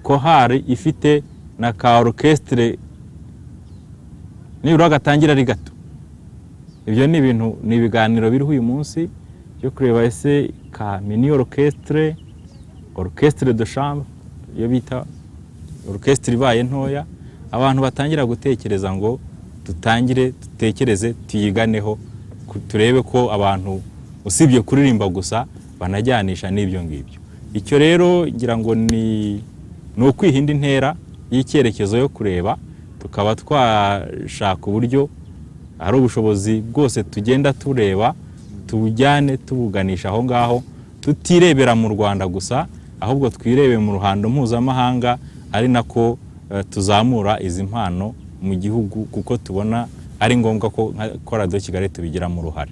kohari ifite na ka orchestre nibura gatangira ari gato. Ibyo ni ibintu, ni ibiganiro biriho uyu munsi byo kureba ese ka mini orchestre, orchestre de chambre, iyo bita orchestre ibaye ntoya, abantu batangira gutekereza ngo dutekereze tuyiganeho, turebe ko abantu usibye kuririmba gusa banajyanisha n'ibyo ngibyo. Icyo rero ngira ngo ni ukwihinda intera y'icyerekezo yo kureba, tukaba twashaka uburyo ari ubushobozi bwose tugenda tureba tubujyane tubuganisha aho ngaho, tutirebera mu Rwanda gusa, ahubwo twirebe mu ruhando mpuzamahanga, ari nako tuzamura izi mpano mu gihugu, kuko tubona ari ngombwa ko Chorale de Kigali tubigiramo uruhare.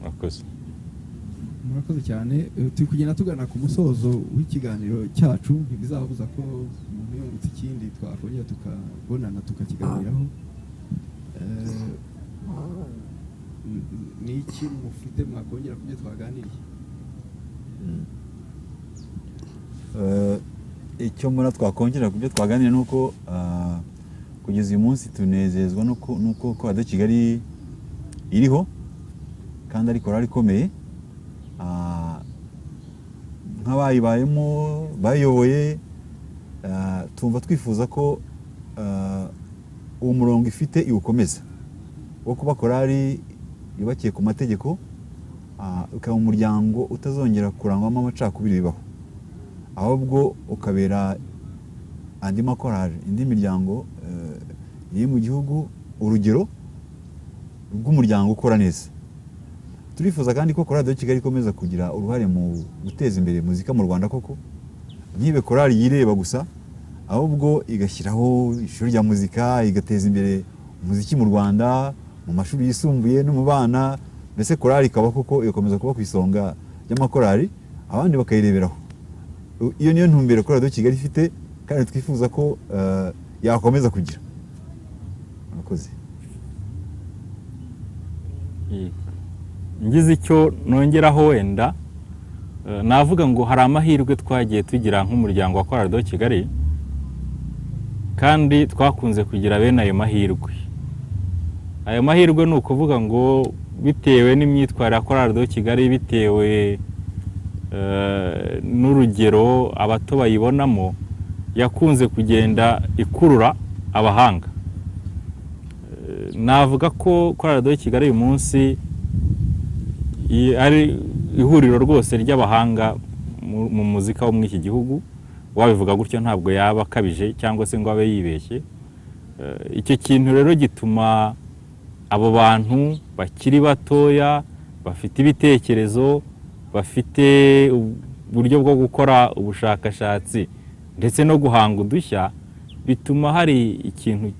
Murakoze cyane. Turi kugenda tugana ku musozo w'ikiganiro cyacu, ntibizabuza ko umuntu yungutse ikindi twakongera tukabonana tukakiganiraho. Ni iki mufite mwakongera ku byo twaganiriye? Icyo mbona twakongera ku byo twaganiriye ni uko kugeza uyu munsi tunezezwa nuko korali de Kigali iriho kandi ari korali ikomeye, nk'abayibayemo bayoboye, tumva twifuza ko uwo murongo ifite iwukomeza wo kuba korali yubakiye ku mategeko, ukaba umuryango utazongera kurangwamo amacakubiri bibaho, ahubwo ukabera andi makorali, indi miryango iri mu gihugu urugero rw'umuryango ukora neza. Turifuza kandi ko korali de Kigali ikomeza kugira uruhare mu guteza imbere muzika mu Rwanda, koko ntibe korali yireba gusa, ahubwo igashyiraho ishuri rya muzika, igateza imbere umuziki mu Rwanda mu mashuri yisumbuye no mu bana, mbese korali ikaba koko igakomeza kuba ku isonga ry'amakorali, abandi bakayireberaho. Iyo niyo ntumbero korali de Kigali ifite kandi twifuza ko yakomeza kugira. Murakoze. Ngize icyo nongeraho wenda navuga ngo hari amahirwe twagiye tugira nk'umuryango wa korali de Kigali, kandi twakunze kugira bene ayo mahirwe. Ayo mahirwe ni ukuvuga ngo bitewe n'imyitwarire ya korali de Kigali, bitewe n'urugero abato bayibonamo, yakunze kugenda ikurura abahanga. Navuga ko korali de Kigali uyu munsi ari ihuriro rwose ry'abahanga mu muzika wo muri iki gihugu. Wabivuga gutyo ntabwo yaba akabije cyangwa se ngo abe yibeshye. Icyo kintu rero gituma abo bantu bakiri batoya, bafite ibitekerezo, bafite uburyo bwo gukora ubushakashatsi ndetse no guhanga udushya, bituma hari ikintu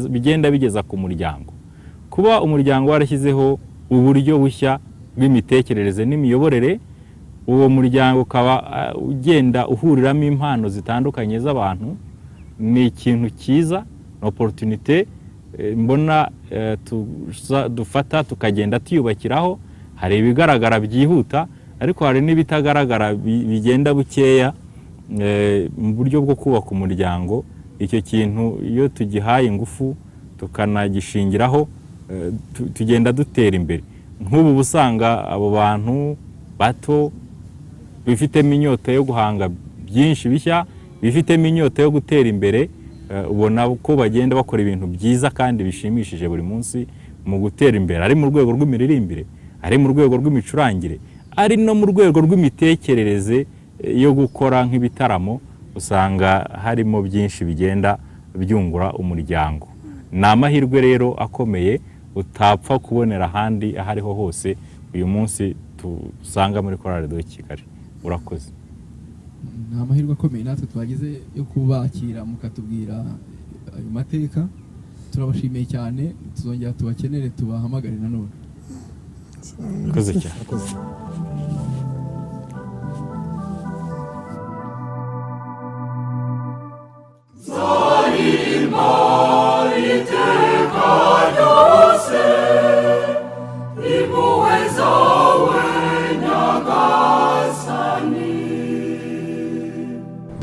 bigenda bigeza ku muryango. Kuba umuryango warashyizeho uburyo bushya bw'imitekerereze n'imiyoborere, uwo muryango ukaba ugenda uhuriramo impano zitandukanye z'abantu, ni ikintu cyiza, ni opportunité mbona dufata tukagenda tuyubakiraho. Hari ibigaragara byihuta, ariko hari n'ibitagaragara bigenda bukeya mu buryo bwo kubaka umuryango. Icyo kintu iyo tugihaye ingufu tukanagishingiraho, tugenda dutera imbere. Nk'ubu usanga abo bantu bato bifitemo inyota yo guhanga byinshi bishya, bifitemo inyota yo gutera imbere, ubona ko bagenda bakora ibintu byiza kandi bishimishije buri munsi mu gutera imbere, ari mu rwego rw'imiririmbire, ari mu rwego rw'imicurangire, ari no mu rwego rw'imitekerereze yo gukora nk'ibitaramo. Usanga harimo byinshi bigenda byungura umuryango. Ni amahirwe rero akomeye utapfa kubonera ahandi aho ariho hose uyu munsi tusanga muri korali de Kigali. Urakoze. Ni amahirwe akomeye natwe twagize yo kubakira mukatubwira ayo mateka. Turabashimiye cyane, tuzongera tubakenere tubahamagare nanone. Urakoze cyane.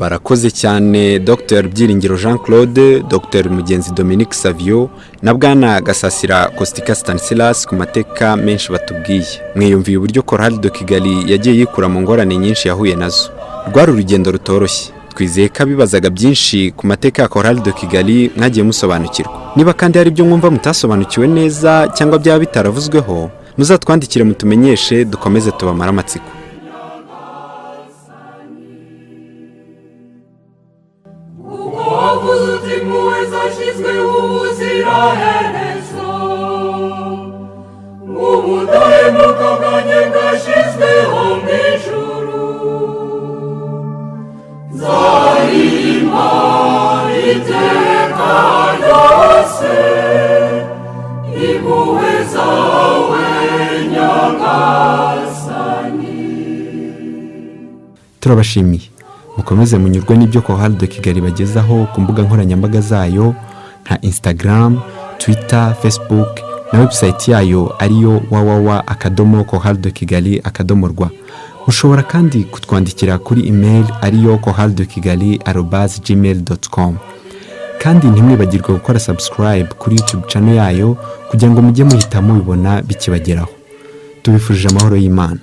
Barakoze cyane Dr Byiringiro Jean Claude, Dr Mugenzi Dominique Savio na Bwana Gasasira Kostika Stanislas ku mateka menshi batubwiye. Mwiyumviye uburyo korali de Kigali yagiye yikura mu ngorane nyinshi yahuye nazo. Rwari urugendo rutoroshye. Twizeye ko abibazaga byinshi ku mateka ya korali de Kigali mwagiye musobanukirwa. Niba kandi hari ibyo mwumva mutasobanukiwe neza cyangwa byaba bitaravuzweho, muzatwandikire mutumenyeshe, dukomeze tubamara amatsiko. Turabashimiye. Mukomeze munyurwe n'ibyo korali de Kigali bagezaho ku mbuga nkoranyambaga zayo nka Instagram, Twitter, Facebook na website yayo ariyo www.koralidekigali.rw. Mushobora kandi kutwandikira kuri email ariyo koralidekigali@gmail.com. kandi ntimwibagirwe gukora subscribe kuri YouTube channel yayo kugira ngo mujye muhita mubibona bikibageraho. Tubifurije amahoro y'Imana.